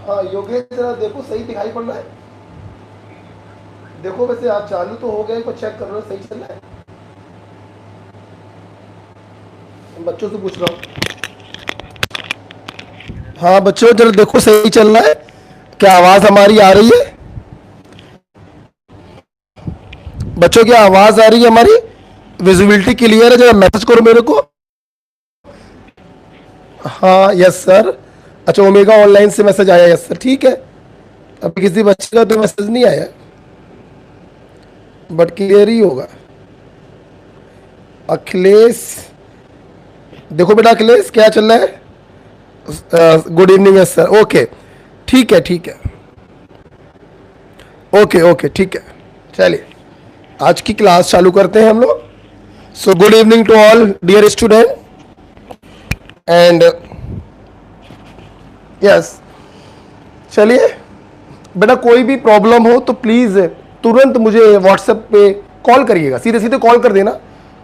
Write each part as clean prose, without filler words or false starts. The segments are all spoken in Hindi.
हाँ योगेश जरा देखो सही दिखाई पड़ रहा है। देखो वैसे आप चालू तो हो गया, एक बार चेक कर लो सही चल रहा है। बच्चों से पूछ रहा हूँ। हाँ बच्चों जरा देखो सही चल रहा है, क्या आवाज हमारी आ रही है? बच्चों क्या आवाज आ रही है हमारी? विजिबिलिटी क्लियर है? जरा मैसेज करो मेरे को। हाँ यस सर। अच्छा ओमेगा ऑनलाइन से मैसेज आया, यस सर ठीक है। अभी किसी बच्चे का तो मैसेज नहीं आया, बट क्लियर ही होगा। अखिलेश, देखो बेटा अखिलेश क्या चल रहा है? Good evening yes sir, okay ठीक है ठीक है, ओके ओके ठीक है। चलिए आज की क्लास चालू करते हैं हम लोग। So good evening to all dear student and yes. चलिए बेटा कोई भी प्रॉब्लम हो तो प्लीज तुरंत मुझे व्हाट्सएप पे कॉल करिएगा, सीधे सीधे कॉल कर देना।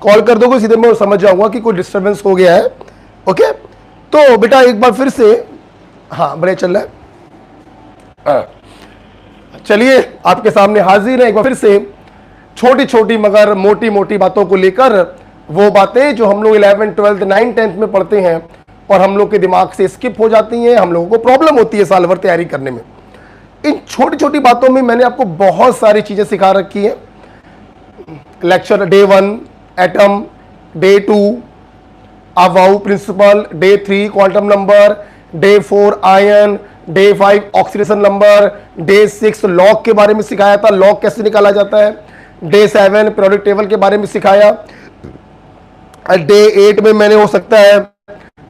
कॉल कर दोगे सीधे मैं समझ जाऊंगा कि कोई डिस्टर्बेंस हो गया है। ओके तो बेटा एक बार फिर से, हाँ बड़े चल रहा है। चलिए आपके सामने हाजिर है एक बार फिर से, छोटी छोटी मगर मोटी मोटी बातों को लेकर, वो बातें जो हम लोग 11, 12, 9, 10 में पढ़ते हैं और हम लोग के दिमाग से स्किप हो जाती हैं, हम लोगों को प्रॉब्लम होती है साल भर तैयारी करने में। इन छोटी छोटी बातों में मैंने आपको बहुत सारी चीजें सिखा रखी हैं। Lecture day 1 atom, day 2 aufbau principle, day 3 quantum number, day 4 ion, day 5 oxidation number, day 6 log के बारे में सिखाया था, लॉग कैसे निकाला जाता है। डे 7 पीरियोडिक टेबल के बारे में सिखाया। डे 8 में मैंने हो सकता है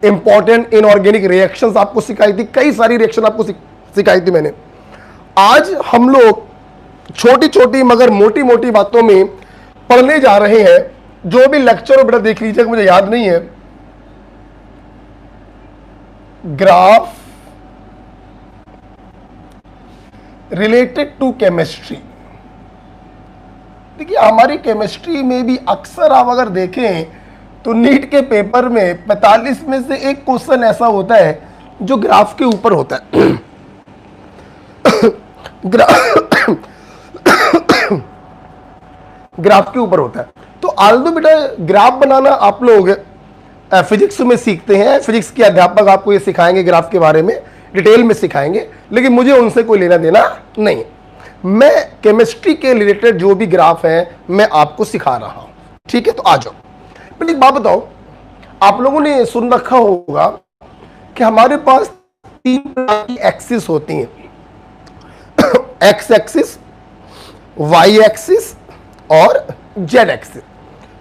इंपॉर्टेंट इनऑर्गेनिक रिएक्शंस आपको सिखाई थी, कई सारी रिएक्शन आपको सिखाई थी मैंने। आज हम लोग छोटी छोटी मगर मोटी मोटी बातों में पढ़ने जा रहे हैं। जो भी लेक्चर बेटा देख लीजिएगा, मुझे याद नहीं है, ग्राफ रिलेटेड टू केमिस्ट्री। देखिए हमारी केमिस्ट्री में भी अक्सर आप अगर देखें तो नीट के पेपर में 45 में से एक क्वेश्चन ऐसा होता है जो ग्राफ के ऊपर होता है। ग्राफ के ऊपर होता है। तो आल्दो बेटा ग्राफ बनाना आप लोग फिजिक्स में सीखते हैं, फिजिक्स के अध्यापक आपको ये सिखाएंगे, ग्राफ के बारे में डिटेल में सिखाएंगे, लेकिन मुझे उनसे कोई लेना देना नहीं। मैं केमिस्ट्री के रिलेटेड जो भी ग्राफ है मैं आपको सिखा रहा हूं, ठीक है। तो आ जाओ। पहले एक बात बताओ, आप लोगों ने सुन रखा होगा कि हमारे पास 3 प्रकार की एक्सिस होती हैं, एक्स एक्सिस, वाई एक्सिस और जेड एक्सिस।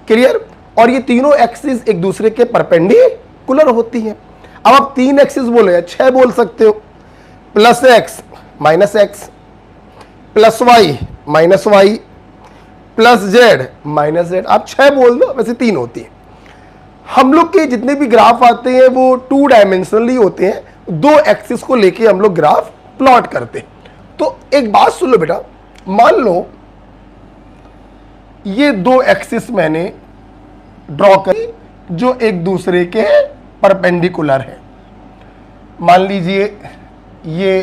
क्लियर? और ये तीनों एक्सिस एक दूसरे के परपेंडिकुलर होती हैं। अब आप 3 एक्सिस बोले 6 बोल सकते हो, plus X minus X, plus Y minus Y, plus Z minus Z. आप 6 बोल दो, वैसे 3 होती है। हम लोग के जितने भी ग्राफ आते हैं वो 2 डायमेंशनली होते हैं, 2 एक्सिस को लेके हम लोग ग्राफ प्लॉट करते हैं। तो एक बात सुन लो बेटा, मान लो ये 2 एक्सिस मैंने ड्रॉ करी जो एक दूसरे के परपेंडिकुलर है। मान लीजिए ये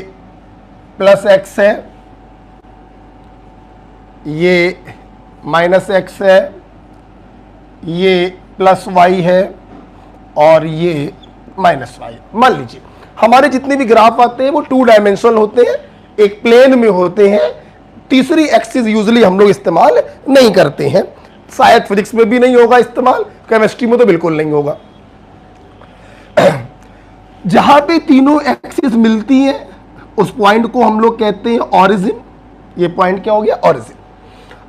प्लस एक्स है, ये माइनस एक्स है, ये प्लस वाई है और ये माइनस वाई। मान लीजिए हमारे जितने भी ग्राफ आते हैं वो 2 डायमेंशनल होते हैं, एक प्लेन में होते हैं। तीसरी एक्सिस यूजुअली हम लोग इस्तेमाल नहीं करते हैं, शायद फिजिक्स में भी नहीं होगा इस्तेमाल, केमिस्ट्री में तो बिल्कुल नहीं होगा। जहां पे तीनों एक्सिस मिलती हैं उस पॉइंट को हम लोग कहते हैं ओरिजिन। ये पॉइंट क्या हो गया? ओरिजिन।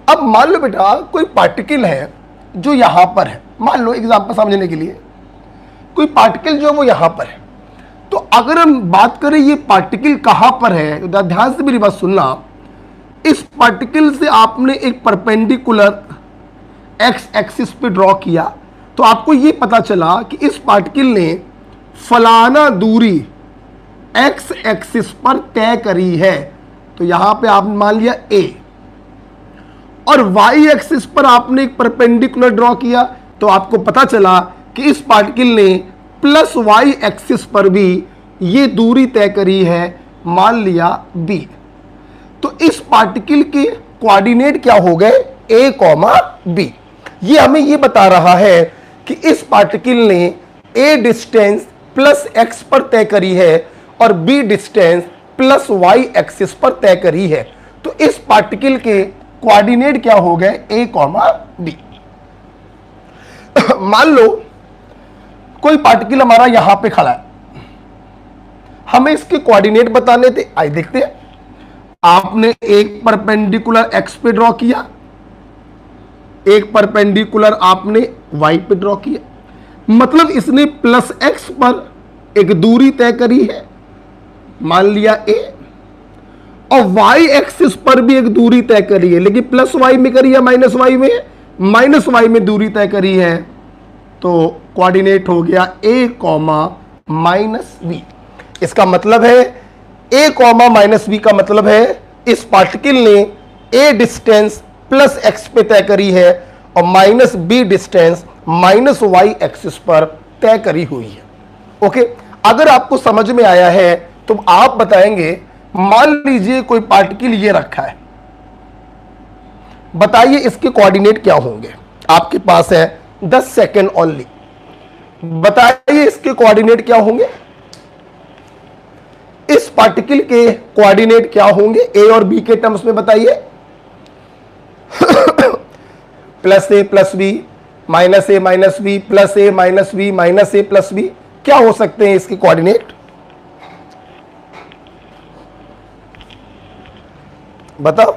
अब मान लो बेटा कोई पार्टिकल है जो यहां पर है, मान लो एग्जांपल समझने के लिए कोई पार्टिकल जो है वो यहां पर है। तो अगर हम बात करें ये पार्टिकल कहां पर है, तो ध्यान से मेरी बात सुनना। इस पार्टिकल से आपने एक परपेंडिकुलर एक्स एक्सिस पे ड्रॉ किया तो आपको ये पता चला कि इस पार्टिकल ने फलाना दूरी एक्स एक्सिस पर तय करी है। तो यहां पे आपने मान लिया ए, और वाई एक्सिस पर आपने एक परपेंडिकुलर ड्रॉ किया तो आपको पता चला कि इस पार्टिकल ने प्लस वाई एक्सिस पर भी ये दूरी तय करी है मान लिया b, तो इस पार्टिकल के कोऑर्डिनेट क्या हो गए a कॉमा b। ये हमें ये बता रहा है कि इस पार्टिकल ने a डिस्टेंस प्लस x पर तय करी है और b distance plus y axis पर तय करी है। तो इस पार्टिकल के कोऑर्डिनेट क्या हो गए a कॉमा b। मान लो कोई पार्टिकल हमारा यहां पे खड़ा है, हमें इसके कोऑर्डिनेट बताने थे। आइए देखते हैं। आपने एक परपेंडिकुलर x पे ड्रॉ किया, एक परपेंडिकुलर आपने y पे ड्रॉ किया, मतलब इसने प्लस x पर एक दूरी तय करी है, मान लिया a, और y एक्सिस पर भी एक दूरी तय करी है, लेकिन प्लस y में करी है माइनस y में, माइनस y में दूरी तय करी है। तो कोऑर्डिनेट हो गया a कॉमा माइनस b। इसका मतलब है a कॉमा माइनस b का मतलब है इस पार्टिकल ने a डिस्टेंस प्लस x पे तय करी है और minus b distance minus y axis पर तय करी हुई है। ओके, अगर आपको समझ में आया है तो आप बताएंगे, मान लीजिए कोई पार्टिकल ये रखा है, बताइए इसके कोऑर्डिनेट क्या होंगे। आपके पास है 10 सेकेंड ओनली, बताइए इसके कोऑर्डिनेट क्या होंगे। इस पार्टिकल के कोऑर्डिनेट क्या होंगे ए और बी के टर्म्स में, बताइए। प्लस ए प्लस बी, माइनस ए माइनस बी, प्लस ए माइनस बी, माइनस ए प्लस बी, क्या हो सकते हैं इसके कोऑर्डिनेट, बताओ।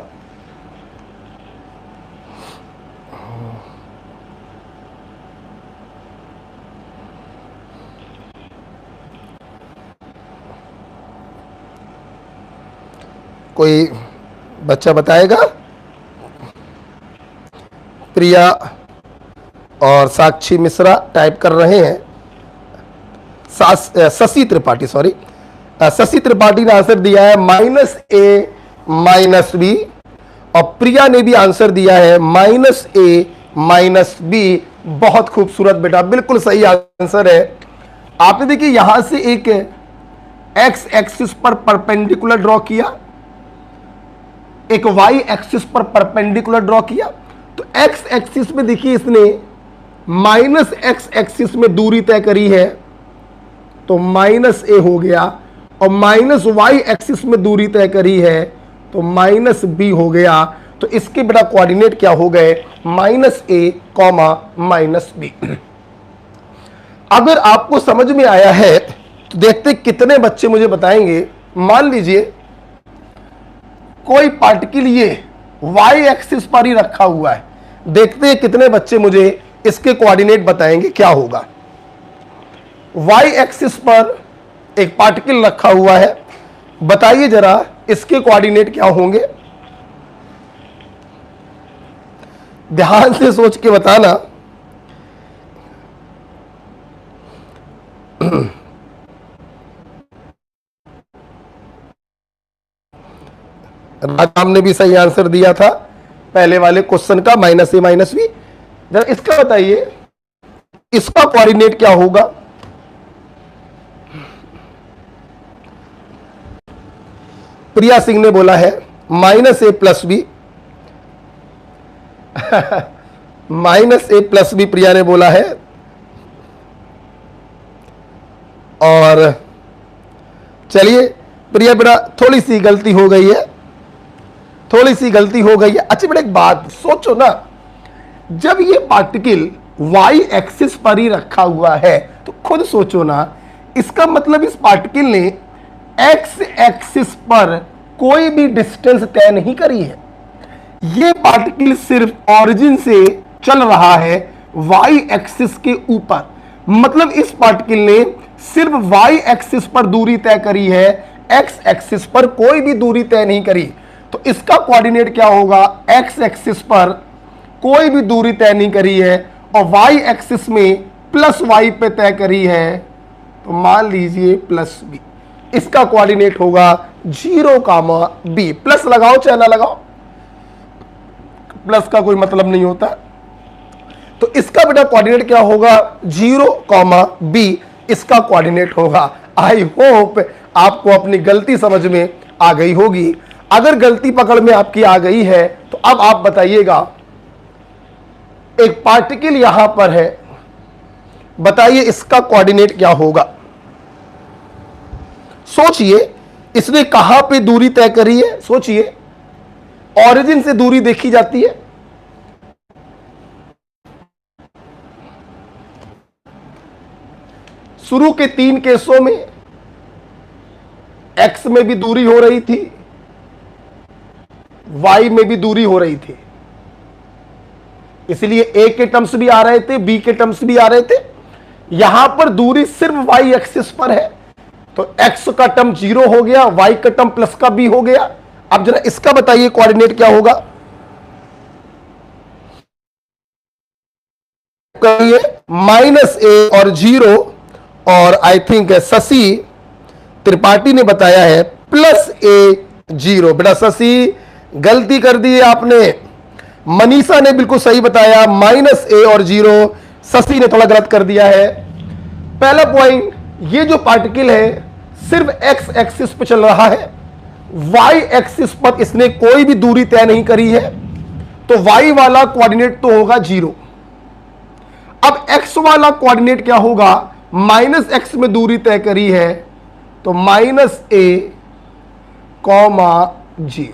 कोई बच्चा बताएगा? प्रिया और साक्षी मिश्रा टाइप कर रहे हैं। शशि त्रिपाठी, सॉरी, शशि त्रिपाठी ने आंसर दिया है माइनस ए माइनस बी, और प्रिया ने भी आंसर दिया है माइनस ए माइनस बी। बहुत खूबसूरत बेटा, बिल्कुल सही आंसर है। आपने देखिए यहां से एक एक्स एक्सिस पर परपेंडिकुलर ड्रॉ किया, एक वाई एक्सिस पर परपेंडिकुलर ड्रॉ किया, तो एक्स एक्सिस में देखिए इसने माइनस एक्स एक्सिस में दूरी तय करी है, तो माइनस ए हो गया, और माइनस वाई एक्सिस में दूरी तय करी है तो माइनस बी हो गया। तो इसके बेटा कोऑर्डिनेट क्या हो गए, माइनस ए कॉमा माइनस बी। अगर आपको समझ में आया है तो देखते कितने बच्चे मुझे बताएंगे। मान लीजिए कोई पार्टिकल ये वाई एक्सिस पर ही रखा हुआ है, देखते हैं कितने बच्चे मुझे इसके कोऑर्डिनेट बताएंगे क्या होगा। वाई एक्सिस पर एक पार्टिकल रखा हुआ है, बताइए जरा इसके कोऑर्डिनेट क्या होंगे, ध्यान से सोच के बताना। राम ने भी सही आंसर दिया था पहले वाले क्वेश्चन का, माइनस ए माइनस बी। जरा इसका बताइए इसका कोऑर्डिनेट क्या होगा। प्रिया सिंह ने बोला है माइनस ए प्लस बी, माइनस ए प्लस बी प्रिया ने बोला है। और चलिए प्रिया बेटा थोड़ी सी गलती हो गई है, थोड़ी सी गलती हो गई है। अच्छा बेटा एक बात सोचो ना, जब ये पार्टिकल वाई एक्सिस पर ही रखा हुआ है तो खुद सोचो ना, इसका मतलब इस पार्टिकल ने एक्स एक्सिस पर कोई भी डिस्टेंस तय नहीं करी है। ये पार्टिकल सिर्फ ऑरिजिन से चल रहा है वाई एक्सिस के ऊपर, मतलब इस पार्टिकल ने सिर्फ वाई एक्सिस पर दूरी तय करी है, एक्स एक्सिस पर कोई भी दूरी तय नहीं करी। तो इसका कोऑर्डिनेट क्या होगा, एक्स एक्सिस पर कोई भी दूरी तय नहीं करी है और वाई एक्सिस में प्लस वाई पे तय करी है, तो मान लीजिए प्लस बी। इसका कोऑर्डिनेट होगा 0 कामा बी। प्लस लगाओ चाहे ना लगाओ, प्लस का कोई मतलब नहीं होता। तो इसका बेटा कोऑर्डिनेट क्या होगा, 0 कामा बी इसका कोऑर्डिनेट होगा। आई होप आपको अपनी गलती समझ में आ गई होगी। अगर गलती पकड़ में आपकी आ गई है तो अब आप बताइएगा, एक पार्टिकल यहां पर है, बताइए इसका कोऑर्डिनेट क्या होगा। सोचिए, इसने कहां पे दूरी तय करी है, सोचिए। ओरिजिन से दूरी देखी जाती है, शुरू के 3 केसों में एक्स में भी दूरी हो रही थी, वाई में भी दूरी हो रही थी, इसलिए ए के टर्म्स भी आ रहे थे, बी के टर्म्स भी आ रहे थे। यहां पर दूरी सिर्फ वाई एक्सिस पर है, तो एक्स का टर्म 0 हो गया, वाई का टर्म प्लस का बी हो गया। अब जरा इसका बताइए कोऑर्डिनेट क्या होगा। कहिए -a और 0, और आई थिंक शशि त्रिपाठी ने बताया है +a0। बेटा शशि गलती कर दी है आपने, मनीषा ने बिल्कुल सही बताया -a और 0, शशि ने थोड़ा गलत कर दिया है। पहला पॉइंट, ये जो पार्टिकल है सिर्फ एक्स एक्सिस पर चल रहा है, वाई एक्सिस पर इसने कोई भी दूरी तय नहीं करी है, तो वाई वाला कोऑर्डिनेट तो होगा 0। अब एक्स वाला कोऑर्डिनेट क्या होगा, -x में दूरी तय करी है, तो -a, 0।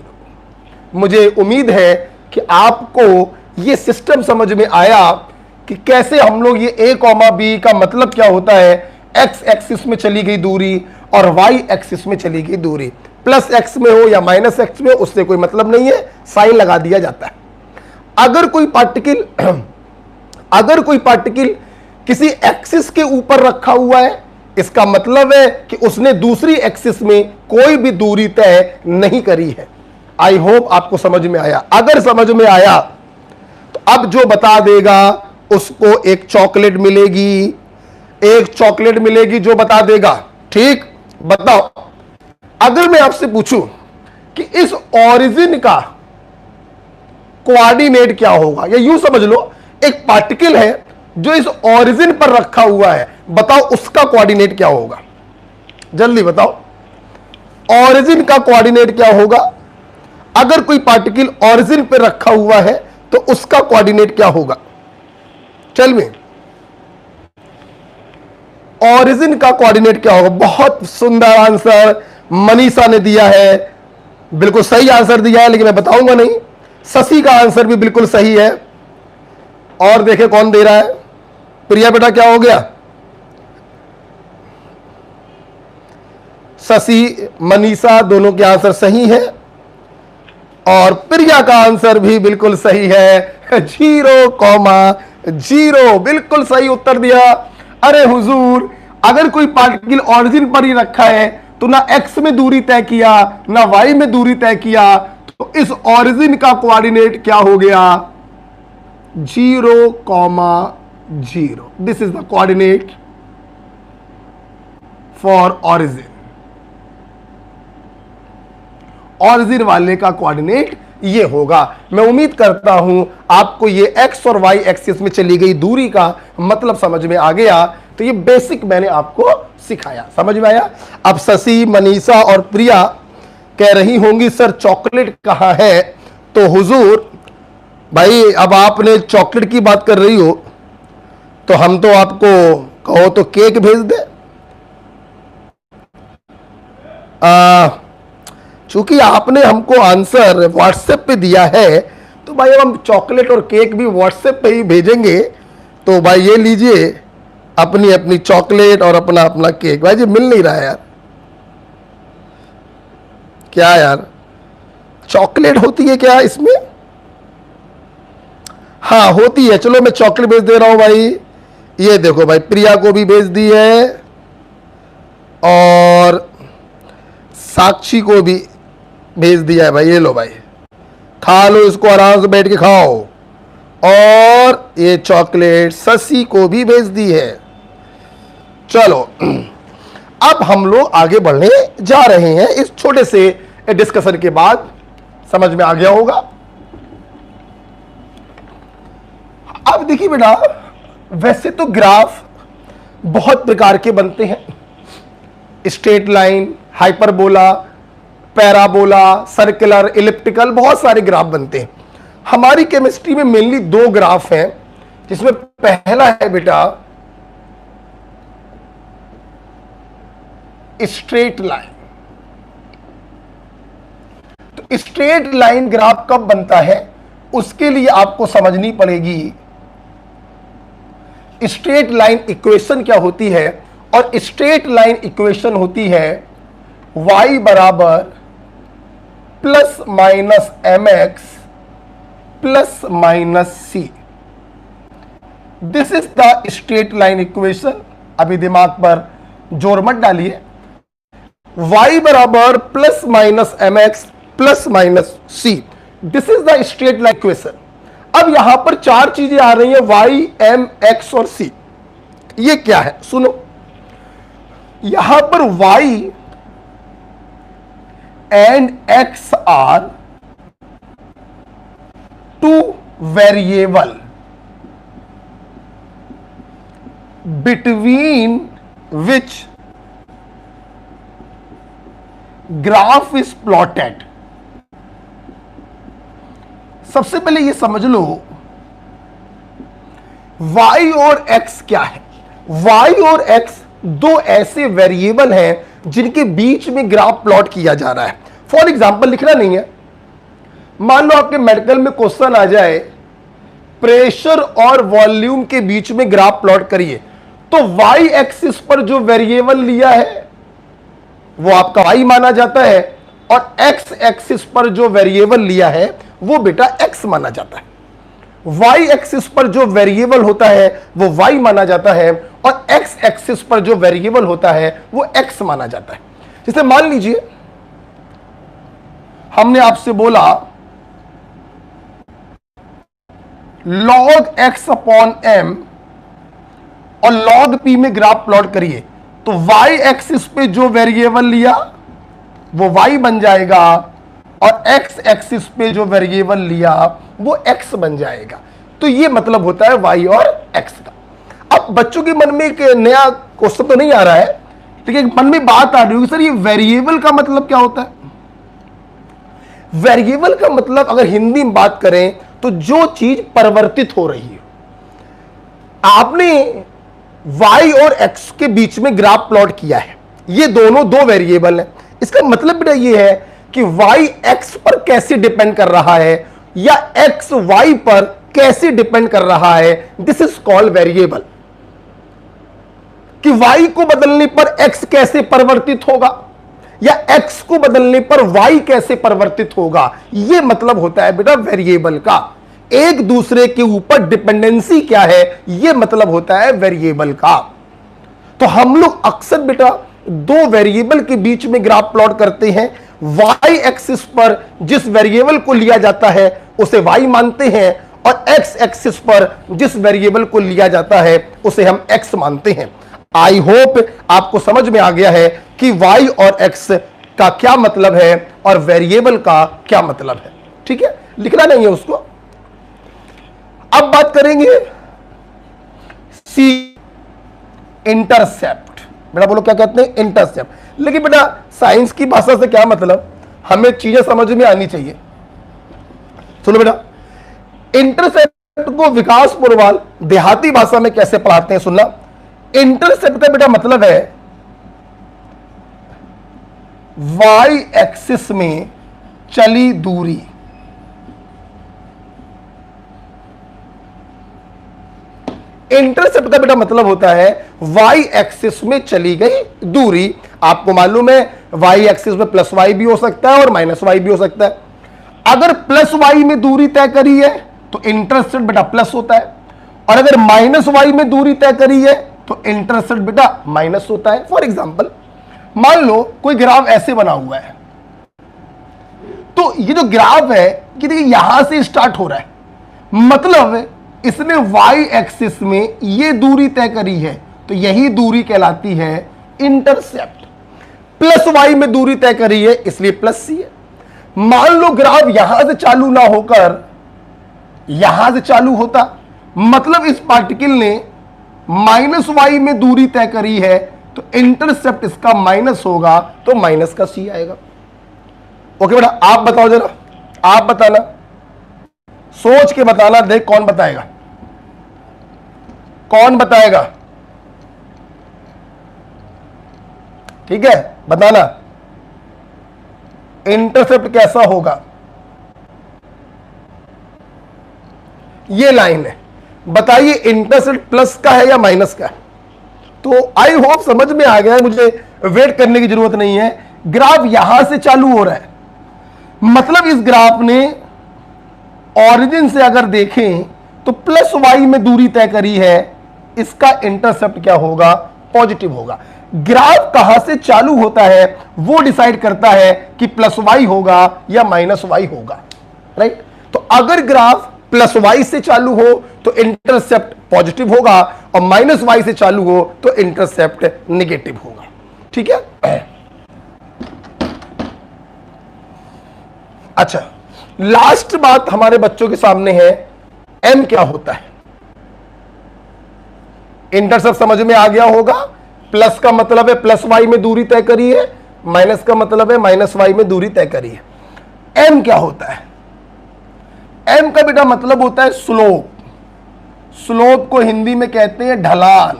मुझे उम्मीद है कि आपको यह सिस्टम समझ में आया कि कैसे हम लोग ये a, b का मतलब क्या होता है, x एक्सिस में चली गई दूरी और y एक्सिस में चली गई दूरी, +x में हो या -x में हो उससे कोई मतलब नहीं है, साइन लगा दिया जाता है। अगर कोई पार्टिकल किसी एक्सिस के ऊपर रखा हुआ है, इसका मतलब है कि उसने दूसरी एक्सिस में कोई भी दूरी तय नहीं करी है। आई होप आपको समझ में आया। अगर समझ में आया तो अब जो बता देगा उसको एक चॉकलेट मिलेगी, एक चॉकलेट मिलेगी जो बता देगा। ठीक, बताओ, अगर मैं आपसे पूछूं कि इस ओरिजिन का कोऑर्डिनेट क्या होगा, या यूं समझ लो एक पार्टिकल है जो इस ओरिजिन पर रखा हुआ है, बताओ उसका कोऑर्डिनेट क्या होगा, जल्दी बताओ। ओरिजिन का कोऑर्डिनेट क्या होगा, अगर कोई पार्टिकल ओरिजिन पर रखा हुआ है तो उसका कोऑर्डिनेट क्या होगा। चल में ओरिजिन का कोऑर्डिनेट क्या होगा। बहुत सुंदर आंसर मनीषा ने दिया है, बिल्कुल सही आंसर दिया है, लेकिन मैं बताऊंगा नहीं। शशि का आंसर भी बिल्कुल सही है, और देखे कौन दे रहा है। प्रिया बेटा क्या हो गया, शशि मनीषा दोनों के आंसर सही है, और प्रिया का आंसर भी बिल्कुल सही है, 0,0 बिल्कुल सही उत्तर दिया। अरे हुजूर, अगर कोई पार्टिकल ओरिजिन पर ही रखा है तो ना एक्स में दूरी तय किया ना वाई में दूरी तय किया, तो इस ओरिजिन का कोऑर्डिनेट क्या हो गया, 0,0। This is the coordinate for origin. Origin वाले का कोऑर्डिनेट ये होगा। मैं उम्मीद करता हूं आपको ये एक्स और वाई एक्सिस में चली गई दूरी का मतलब समझ में आ गया। तो ये बेसिक मैंने आपको सिखाया, समझ में आया। अब शशि, मनीषा और प्रिया कह रही होंगी सर चॉकलेट कहां है, तो हुजूर भाई अब आपने चॉकलेट की बात कर रही हो तो हम तो आपको कहो तो केक भेज दे। चूंकि आपने हमको आंसर व्हाट्सएप पे दिया है तो भाई अब हम चॉकलेट और केक भी व्हाट्सएप पे ही भेजेंगे। तो भाई ये लीजिए अपनी अपनी चॉकलेट और अपना अपना केक। भाई जी मिल नहीं रहा है यार, क्या यार चॉकलेट होती है क्या इसमें? हाँ होती है, चलो मैं चॉकलेट भेज दे रहा हूं भाई। ये देखो भाई प्रिया को भी भेज दी है और साक्षी को भी भेज दिया है भाई। ये लो भाई खा लो, इसको आराम से बैठ के खाओ। और ये चॉकलेट शशि को भी भेज दी है। चलो अब हम लोग आगे बढ़ने जा रहे हैं इस छोटे से डिस्कशन के बाद। समझ में आ गया होगा। अब देखिए बेटा, वैसे तो ग्राफ बहुत प्रकार के बनते हैं, straight line, hyperbola, parabola, circular, elliptical, बहुत सारे ग्राफ बनते हैं। हमारी केमिस्ट्री में मेनली दो ग्राफ हैं, जिसमें पहला है बेटा स्ट्रेट लाइन। तो स्ट्रेट लाइन ग्राफ कब बनता है, उसके लिए आपको समझनी पड़ेगी स्ट्रेट लाइन इक्वेशन क्या होती है। और स्ट्रेट लाइन इक्वेशन होती है y बराबर plus minus M X plus minus C. This is the straight line equation. अभी दिमाग पर जोर मत डालिए। y बराबर plus minus M X plus minus C, this is the straight line equation. अब यहां पर चार चीजें आ रही हैं, y, m, x और c। ये क्या है सुनो, यहां पर y and x are two variable between which graph is plotted. सबसे पहले ये समझ लो y और x क्या है। y और x दो ऐसे वेरिएबल हैं जिनके बीच में ग्राफ प्लॉट किया जा रहा है। फॉर एग्जांपल लिखना नहीं है, मान लो आपके मेडिकल में क्वेश्चन आ जाए प्रेशर और वॉल्यूम के बीच में ग्राफ प्लॉट करिए, तो y एक्सिस पर जो वेरिएबल लिया है वो आपका y माना जाता है, और x एक्सिस पर जो वेरिएबल लिया है वो बेटा x माना जाता है। y एक्सिस पर जो वेरिएबल होता है वो y माना जाता है, और x एक्सिस पर जो वेरिएबल होता है वो x माना जाता है। जैसे मान लीजिए हमने आपसे बोला log x अपॉन m और log p में ग्राफ प्लॉट करिए, तो y एक्सिस पे जो वेरिएबल लिया वो y बन जाएगा, और x एक्सिस पे जो वेरिएबल लिया वो x बन जाएगा। तो ये मतलब होता है y और x का। अब बच्चों के मन में एक नया क्वेश्चन तो नहीं आ रहा है, लेकिन मन में बात आ रही होगी, सर ये वेरिएबल का मतलब क्या होता है। वेरिएबल का मतलब अगर हिंदी में बात करें तो जो चीज परिवर्तित हो रही है। आपने y और x के बीच में ग्राफ प्लॉट किया है, ये दोनों दो वेरिएबल हैं। इसका मतलब बेटा ये है कि y x पर कैसे डिपेंड कर रहा है या x y पर कैसे डिपेंड कर रहा है, दिस इज कॉल्ड वेरिएबल। कि y को बदलने पर x कैसे परिवर्तित होगा या x को बदलने पर y कैसे परिवर्तित होगा, यह मतलब होता है बेटा वेरिएबल का। एक दूसरे के ऊपर डिपेंडेंसी क्या है, यह मतलब होता है वेरिएबल का। तो हम लोग अक्सर बेटा दो वेरिएबल के बीच में ग्राफ प्लॉट करते हैं। y एक्सिस पर जिस वेरिएबल को लिया जाता है उसे y मानते हैं, और x एक्सिस पर जिस वेरिएबल को लिया जाता है उसे हम x मानते हैं। आई होप आपको समझ में आ गया है कि y और x का क्या मतलब है और वेरिएबल का क्या मतलब है। ठीक है, लिखना नहीं है उसको। अब बात करेंगे C, इंटरसेप्ट। बेटा बोलो क्या कहते हैं, इंटरसेप्ट। लेकिन बेटा साइंस की भाषा से क्या मतलब, हमें चीजें समझ में आनी चाहिए। सुनो बेटा, इंटरसेप्ट को विकास पुरवाल देहाती भाषा में कैसे पढ़ाते हैं, सुनना। इंटरसेप्ट का बेटा मतलब है y एक्सिस में चली दूरी। इंटरसेप्ट का बेटा मतलब होता है y एक्सिस में चली गई दूरी। आपको मालूम है y एक्सिस में प्लस y भी हो सकता है और माइनस y भी हो सकता है। अगर प्लस y में दूरी तय करी है तो इंटरसेप्ट बेटा प्लस होता है, और अगर माइनस y में दूरी तय करी है तो इंटरसेप्ट बेटा माइनस होता है। फॉर एग्जांपल मान लो कोई ग्राफ ऐसे बना हुआ है, तो ये जो ग्राफ है कि देखिए यहां से स्टार्ट हो रहा है, मतलब इसने y एक्सिस में ये दूरी तय करी है, तो यही दूरी कहलाती है इंटरसेप्ट। प्लस y में दूरी तय करी है इसलिए प्लस c है। मान लो ग्राफ यहां से चालू ना होकर यहां से चालू होता, मतलब इस पार्टिकल ने माइनस y में दूरी तय करी है, तो इंटरसेप्ट इसका माइनस होगा, तो माइनस का सी आएगा। ओके बेटा, आप बताओ जरा, आप बताना, सोच के बताना, देख कौन बताएगा, कौन बताएगा, ठीक है, बताना इंटरसेप्ट कैसा होगा। ये लाइन है, बताइए इंटरसेप्ट प्लस का है या माइनस का है। तो आई होप समझ में आ गया है, मुझे वेट करने की जरूरत नहीं है। ग्राफ यहां से चालू हो रहा है, मतलब इस ग्राफ ने ओरिजिन से अगर देखें तो प्लस वाई में दूरी तय करी है, इसका इंटरसेप्ट क्या होगा, पॉजिटिव होगा। ग्राफ कहां से चालू होता है वो डिसाइड करता है कि प्लस वाई होगा या माइनस वाई होगा, राइट। तो अगर ग्राफ प्लस वाई से चालू हो तो इंटरसेप्ट पॉजिटिव होगा, और माइनस वाई से चालू हो तो इंटरसेप्ट निगेटिव होगा, ठीक है। अच्छा, लास्ट बात हमारे बच्चों के सामने है, एम क्या होता है। इंटरसेप्ट समझ में आ गया होगा, प्लस का मतलब है प्लस वाई में दूरी तय करी है, माइनस का मतलब है माइनस वाई में दूरी तय करी है। एम क्या होता है, एम का बेटा मतलब होता है स्लोप। स्लोप को हिंदी में कहते हैं ढलान,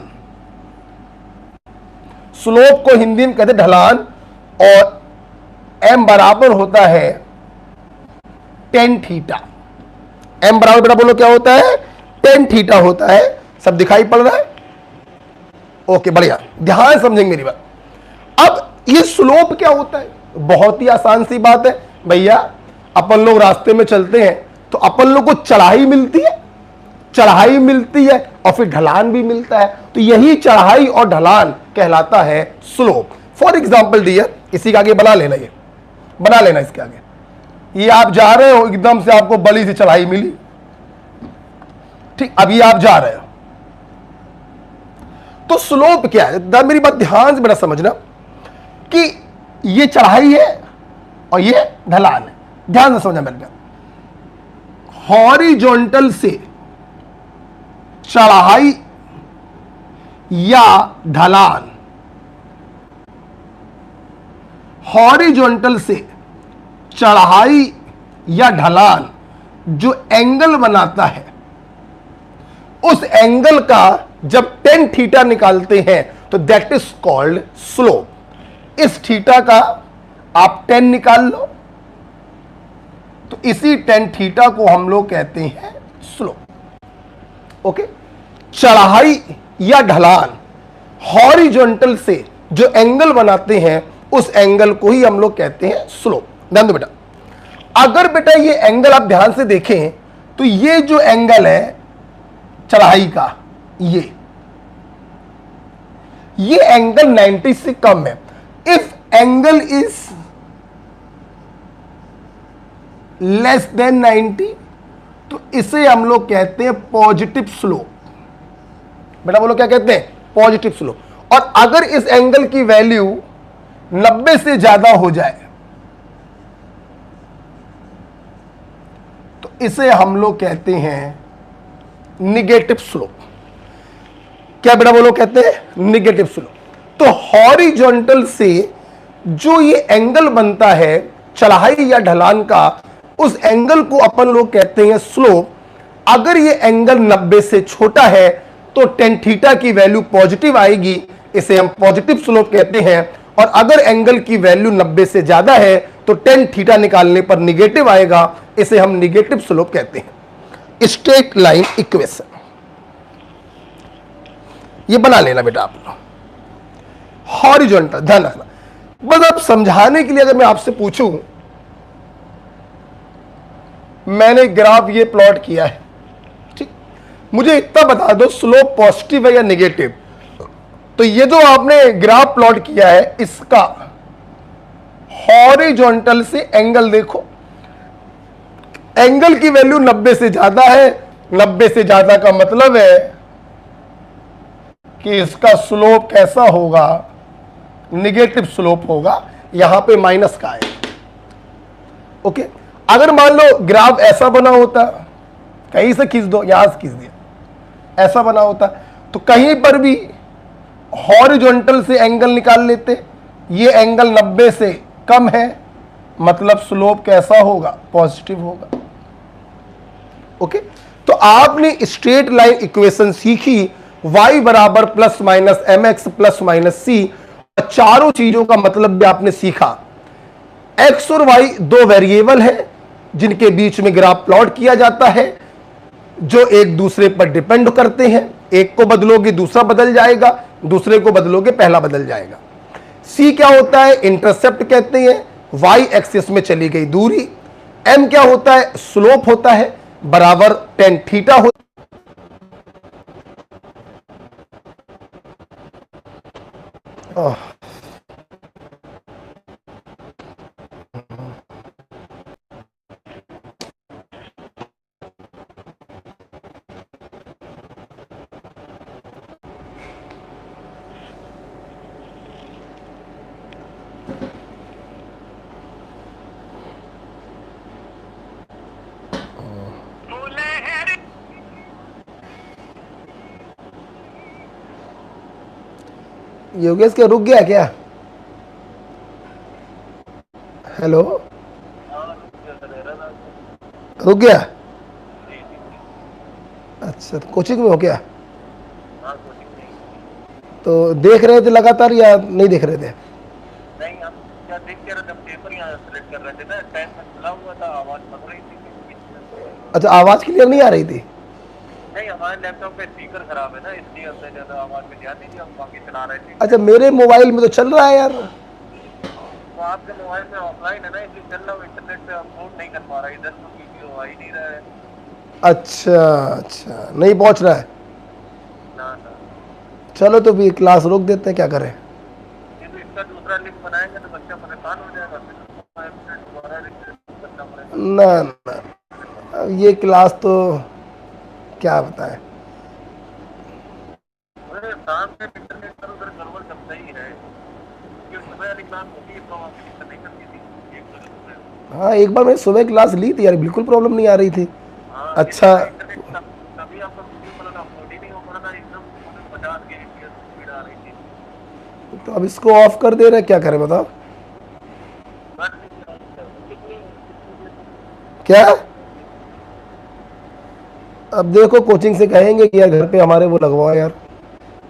स्लोप को हिंदी में कहते हैं ढलान, और एम बराबर होता है टेन थीटा। एम बराबर बेटा बोलो क्या होता है, टेन थीटा होता है। सब दिखाई पड़ रहा है, ओके बढ़िया, ध्यान समझेंगे मेरी बात। अब ये स्लोप क्या होता है, बहुत ही आसान सी बात है भैया। अपन लोग रास्ते में चलते हैं तो अपन लोग को चढ़ाई मिलती है, चढ़ाई मिलती है और फिर ढलान भी मिलता है, तो यही चढ़ाई और ढलान कहलाता है स्लोप। फॉर एग्जाम्पल डियर, इसी का आगे बना लेना, ये बना लेना इसके आगे। ये आप जा रहे हो, एकदम से आपको बड़ी सी चढ़ाई मिली, ठीक, अभी आप जा रहे हो, तो स्लोप क्या है, मेरी बात ध्यान से बड़ा समझना कि ये चढ़ाई है और ये ढलान है, ध्यान से समझना मेरे बात। हॉरिजॉन्टल से चढ़ाई या ढलान, हॉरिजॉन्टल से चढ़ाई या ढलान जो एंगल बनाता है, उस एंगल का जब टेन थीटा निकालते हैं तो दैट इज कॉल्ड स्लोप। इस थीटा का आप टेन निकाल लो, तो इसी टेन थीटा को हम लोग कहते हैं स्लोप। ओके, चढ़ाई या ढलान हॉरिजॉन्टल से जो एंगल बनाते हैं उस एंगल को ही हम लोग कहते हैं स्लोप। ध्यान दो बेटा, अगर बेटा ये एंगल आप ध्यान से देखें तो ये जो एंगल है चढ़ाई का, ये एंगल 90 से कम है। If angle is less than 90 तो इसे हम लोग कहते हैं पॉजिटिव स्लोप। बेटा बोलो क्या कहते हैं, पॉजिटिव स्लोप। और अगर इस एंगल की वैल्यू 90 से ज्यादा हो जाए तो इसे हम लोग कहते हैं निगेटिव स्लोप। क्या बेटा बोलो कहते हैं निगेटिव स्लोप। तो हॉरिजॉन्टल से जो ये एंगल बनता है चढ़ाई या ढलान का, उस एंगल को अपन लोग कहते हैं स्लोप। अगर ये एंगल 90 से छोटा है तो टेन थीटा की वैल्यू पॉजिटिव आएगी, इसे हम पॉजिटिव स्लोप कहते हैं। और अगर एंगल की वैल्यू 90 से ज्यादा है तो टेन थीटा निकालने पर निगेटिव आएगा, इसे हम निगेटिव स्लोप कहते हैं। स्ट्रेट लाइन इक्वेशन ये बना लेना बेटा आप लोग, हॉरिजॉन्टल, ध्यान रखना। बस अब समझाने के लिए अगर मैं आपसे पूछूं, मैंने ग्राफ ये प्लॉट किया है, ठीक, मुझे इतना बता दो स्लोप पॉजिटिव है या नेगेटिव। तो ये जो आपने ग्राफ प्लॉट किया है इसका हॉरिजॉन्टल से एंगल देखो, एंगल की वैल्यू 90 से ज्यादा है। 90 से ज्यादा का मतलब है कि इसका स्लोप कैसा होगा, निगेटिव स्लोप होगा, यहां पे माइनस का है। ओके, अगर मान लो ग्राफ ऐसा बना होता, कहीं से खींच दो, यहां से खींच दिया, ऐसा बना होता तो कहीं पर भी हॉरिजॉन्टल से एंगल निकाल लेते, ये एंगल 90 से कम है, मतलब स्लोप कैसा होगा, पॉजिटिव होगा। ओके, तो आपने स्ट्रेट लाइन इक्वेशन सीखी, y बराबर plus minus M X plus minus C, चारों चीजों का मतलब भी आपने सीखा। x और y दो वेरिएबल हैं जिनके बीच में ग्राफ प्लॉट किया जाता है, जो एक दूसरे पर डिपेंड करते हैं, एक को बदलोगे दूसरा बदल जाएगा, दूसरे को बदलोगे पहला बदल जाएगा। c क्या होता है, इंटरसेप्ट कहते हैं, y एक्सिस में चली गई दूरी, m क्या होता है, स्लोप होता है, बराबर टेन थीटा होता है। योगेश क्या रुक गया क्या? हेलो, रुक गया? अच्छा, कोचिंग में हो क्या? तो देख रहे थे लगातार या नहीं देख रहे थे? नहीं, हम क्या देख के रहे थे, पेपर यहाँ सेलेक्ट कर रहे थे ना, टाइम में खुला हुआ था, आवाज पड़ रही थी। अच्छा, आवाज क्लियर नहीं आ रही थी? नहीं, हमारे लैपटॉप पे स्पीकर खराब है ना, इसलिए हमने ज्यादा आवाज में ध्यान नहीं दिया, हम बाकी चला रहे थे। अच्छा, मेरे मोबाइल में तो चल रहा है यार। तो आपके मोबाइल में ऑफलाइन है ना, इसलिए चल रहा हूँ, इंटरनेट पे अपलोड नहीं कर पा रहा, इधर तो वीडियो आ ही नहीं रहा है। अच्छा अच्छा, नहीं पहुंच रहा है। ना ना, चलो तो भी क्लास रोक देते हैं, क्या करें। ये तो इसका दूसरा लिंक बनाएंगे तो बच्चा परेशान हो जाएगा, फिर दोबारा रिफ्रेश करना पड़ेगा। ना ना, अब ये क्लास तो क्या बताएं। अरे शाम में इंटरनेट पर उधर गड़बड़ चलता ही है, क्योंकि सुबह वाली क्लास होती है तो आपकी दिक्कत नहीं करती थी, एक बजे सुबह। हाँ, एक बार मैंने सुबह क्लास ली थी यार, बिल्कुल प्रॉब्लम नहीं आ रही थी। हाँ, अच्छा, इंटरनेट तभी आपका वीडियो बनाना अपलोड ही नहीं हो पा रहा था, एकदम 50 के एफपीएस स्पीड आ रही थी। तो अब इसको ऑफ कर दे रहे, क्या करें बताओ? क्या? अब देखो, कोचिंग से कहेंगे कि यार घर पे हमारे वो लगवाओ यार,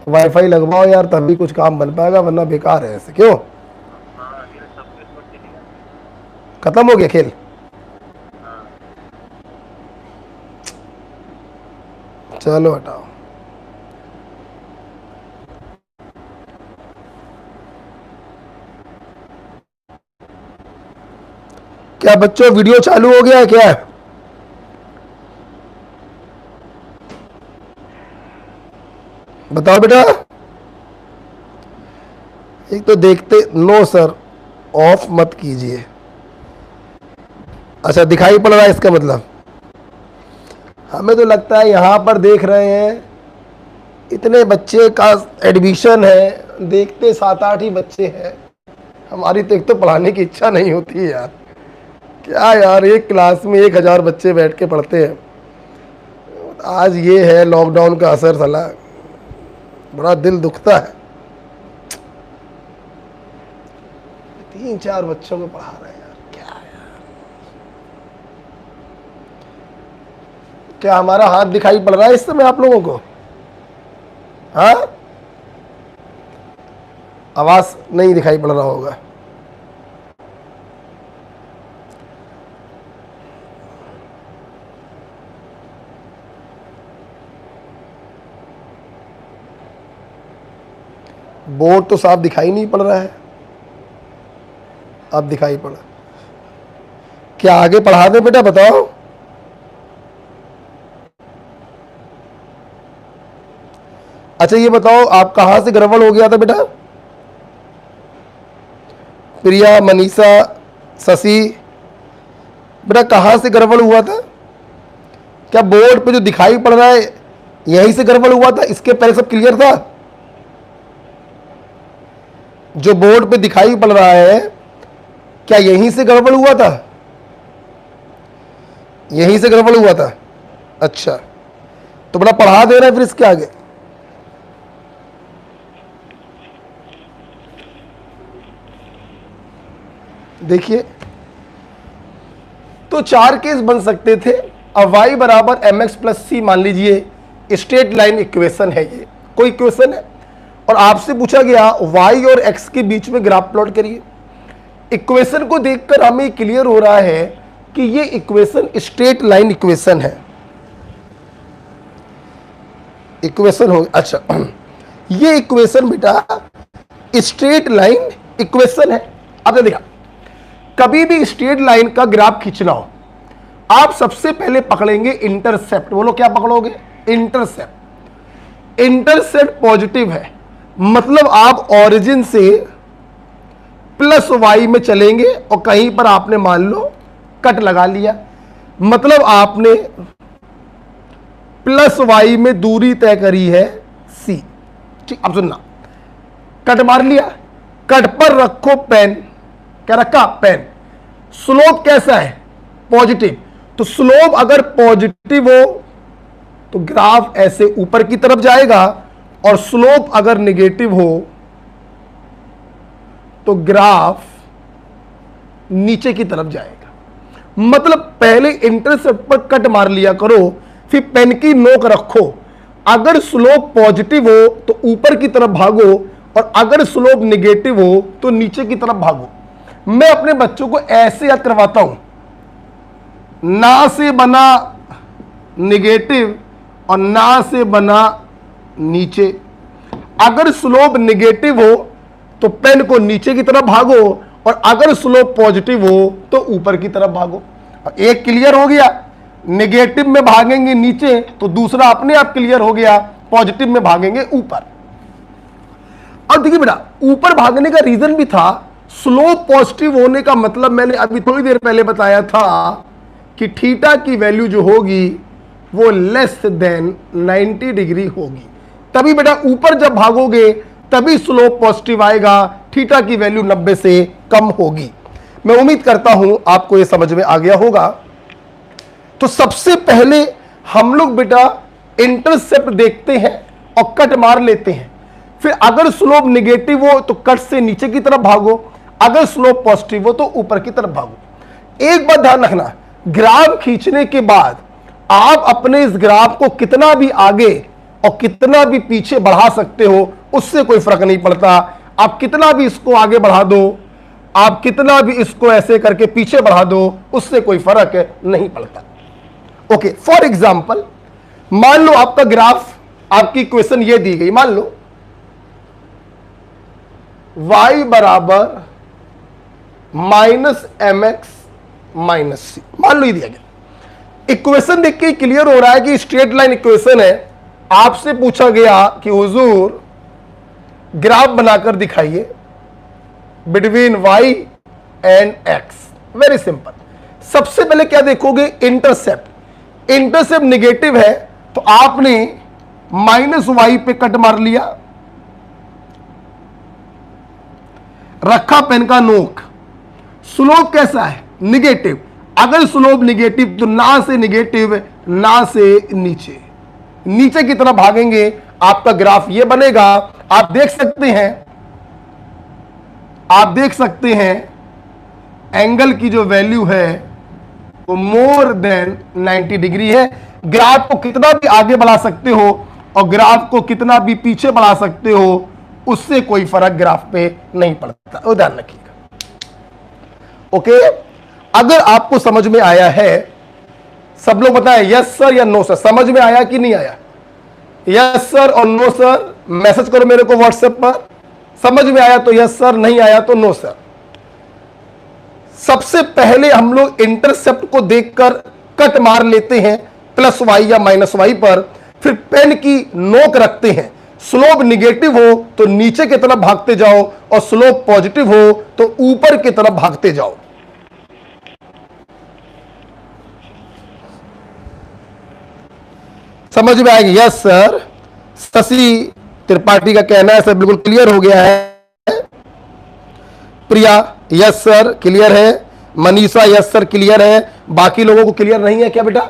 वाईफाई लगवाओ यार, तभी कुछ काम बन पाएगा, वरना बेकार है ऐसे। क्यों, हाँ, ये सब कुछ बढ़ के लिया। खत्म हो गया खेल? हाँ, चलो हटाओ। क्या बच्चों, वीडियो चालू हो गया है क्या? बताओ बेटा। एक तो देखते, नो सर, ऑफ मत कीजिए। अच्छा, दिखाई पड़ रहा है इसका मतलब? हमें तो लगता है यहाँ पर देख रहे हैं, इतने बच्चे का एडमिशन है, देखते 7-8 ही बच्चे हैं। हमारी तो एक तो पढ़ाने की इच्छा नहीं होती है यार। क्या यार, एक क्लास में 1000 बच्चे बैठ के पढ़ते हैं। आज ये है लॉकडाउन का असर, साला बड़ा दिल दुखता है। 3-4 बच्चों को पढ़ा रहे हैं यार, क्या यार। क्या हमारा हाथ दिखाई पड़ रहा है इस समय आप लोगों को? हाँ, आवाज नहीं दिखाई पड़ रहा होगा। बोर्ड तो साफ दिखाई नहीं पड़ रहा है। अब दिखाई पड़ा। क्या आगे पढ़ा दें बेटा, बताओ? अच्छा, ये बताओ, आप कहां से गड़बड़ हो गया था बेटा? प्रिया, मनीषा, शशि, बेटा कहां से गड़बड़ हुआ था? क्या बोर्ड पे जो दिखाई पड़ रहा है यहीं से गड़बड़ हुआ था? इसके पहले सब क्लियर था? जो बोर्ड पे दिखाई पड़ रहा है, क्या यहीं से गड़बड़ हुआ था? यहीं से गड़बड़ हुआ था? अच्छा, तो बड़ा पढ़ा दे रहा है फिर इसके आगे। देखिए, तो 4 केस बन सकते थे। अब y बराबर mx प्लस सी मान लीजिए स्ट्रेट लाइन इक्वेशन है, ये कोई इक्वेशन है और आपसे पूछा गया y और x के बीच में ग्राफ प्लॉट करिए। इक्वेशन को देखकर हमें क्लियर हो रहा है कि ये इक्वेशन स्ट्रेट लाइन इक्वेशन है। इक्वेशन हो, अच्छा ये इक्वेशन बेटा स्ट्रेट लाइन इक्वेशन है। अब देखा, कभी भी स्ट्रेट लाइन का ग्राफ खींचना हो, आप सबसे पहले पकड़ेंगे इंटरसेप्ट। बोलो क्या पकड़ोगे? इंटरसेप्ट। इंटरसेप्ट पॉजिटिव है, मतलब आप ओरिजिन से प्लस वाई में चलेंगे और कहीं पर आपने मान लो कट लगा लिया, मतलब आपने प्लस वाई में दूरी तय करी है सी। ठीक, अब सुनना, कट मार लिया, कट पर रखो पेन। क्या रखा? पेन। स्लोप कैसा है? पॉजिटिव। तो स्लोप अगर पॉजिटिव हो तो ग्राफ ऐसे ऊपर की तरफ जाएगा और स्लोप अगर निगेटिव हो तो ग्राफ नीचे की तरफ जाएगा। मतलब पहले इंटरसेप्ट पर कट मार लिया करो, फिर पेन की नोक रखो। अगर स्लोप पॉजिटिव हो तो ऊपर की तरफ भागो और अगर स्लोप निगेटिव हो तो नीचे की तरफ भागो। मैं अपने बच्चों को ऐसे याद करवाता हूं, ना से बना निगेटिव और ना से बना नीचे। अगर स्लोप निगेटिव हो तो पेन को नीचे की तरफ भागो और अगर स्लोप पॉजिटिव हो तो ऊपर की तरफ भागो। एक क्लियर हो गया, नेगेटिव में भागेंगे नीचे तो दूसरा अपने आप क्लियर हो गया, पॉजिटिव में भागेंगे ऊपर। अब देखिए बेटा, ऊपर भागने का रीजन भी था, स्लोप पॉजिटिव होने का मतलब मैंने अभी थोड़ी देर पहले बताया था कि थीटा की वैल्यू जो होगी वो लेस देन 90 डिग्री होगी। तभी बेटा ऊपर जब भागोगे तभी स्लोप पॉजिटिव आएगा, थीटा की वैल्यू 90 से कम होगी। मैं उम्मीद करता हूं आपको यह समझ में आ गया होगा। तो सबसे पहले हम लोग बेटा इंटरसेप्ट देखते हैं और कट मार लेते हैं। फिर अगर स्लोप निगेटिव हो तो कट से नीचे की तरफ भागो, अगर स्लोप पॉजिटिव हो तो ऊपर की तरफ भागो। एक बात ध्यान रखना, ग्राफ खींचने के बाद आप अपने इस ग्राफ को कितना भी आगे और कितना भी पीछे बढ़ा सकते हो, उससे कोई फर्क नहीं पड़ता। आप कितना भी इसको आगे बढ़ा दो, आप कितना भी इसको ऐसे करके पीछे बढ़ा दो, उससे कोई फर्क नहीं पड़ता। ओके, फॉर एग्जाम्पल मान लो आपका ग्राफ, आपकी इक्वेशन ये दी गई, मान लो y बराबर माइनस एम एक्स माइनस सी, मान लो ये दिया गया। इक्वेशन देख के क्लियर हो रहा है कि स्ट्रेट लाइन इक्वेशन है। आपसे पूछा गया कि हुजूर ग्राफ बनाकर दिखाइए between y and x। Very simple, सबसे पहले क्या देखोगे? इंटरसेप्ट। इंटरसेप्ट निगेटिव है तो आपने माइनस वाई पे कट मार लिया, रखा पेन का नोक। स्लोप कैसा है? निगेटिव। अगर स्लोप निगेटिव तो ना से निगेटिव, ना से नीचे, नीचे की तरफ भागेंगे, आपका ग्राफ ये बनेगा। आप देख सकते हैं, आप देख सकते हैं एंगल की जो वैल्यू है वो मोर देन 90 डिग्री है। ग्राफ को कितना भी आगे बढ़ा सकते हो और ग्राफ को कितना भी पीछे बढ़ा सकते हो, उससे कोई फर्क ग्राफ पे नहीं पड़ता। वो ध्यान रखिएगा। ओके, अगर आपको समझ में आया है, सब लोग बताएं यस सर या नो सर। समझ में आया कि नहीं आया? यस सर और नो सर मैसेज करो मेरे को व्हाट्सएप पर। समझ में आया तो यस सर, नहीं आया तो नो सर। सबसे पहले हम लोग इंटरसेप्ट को देखकर कट मार लेते हैं प्लस वाई या माइनस वाई पर, फिर पेन की नोक रखते हैं। स्लोप निगेटिव हो तो नीचे की तरफ भागते जाओ और स्लोप पॉजिटिव हो तो ऊपर की तरफ भागते जाओ। समझ में आएगी? Yes sir. शशि त्रिपाठी का कहना है सर बिल्कुल क्लियर हो गया है। प्रिया यस सर क्लियर है। मनीषा यस सर क्लियर है। बाकी लोगों को क्लियर नहीं है क्या बेटा?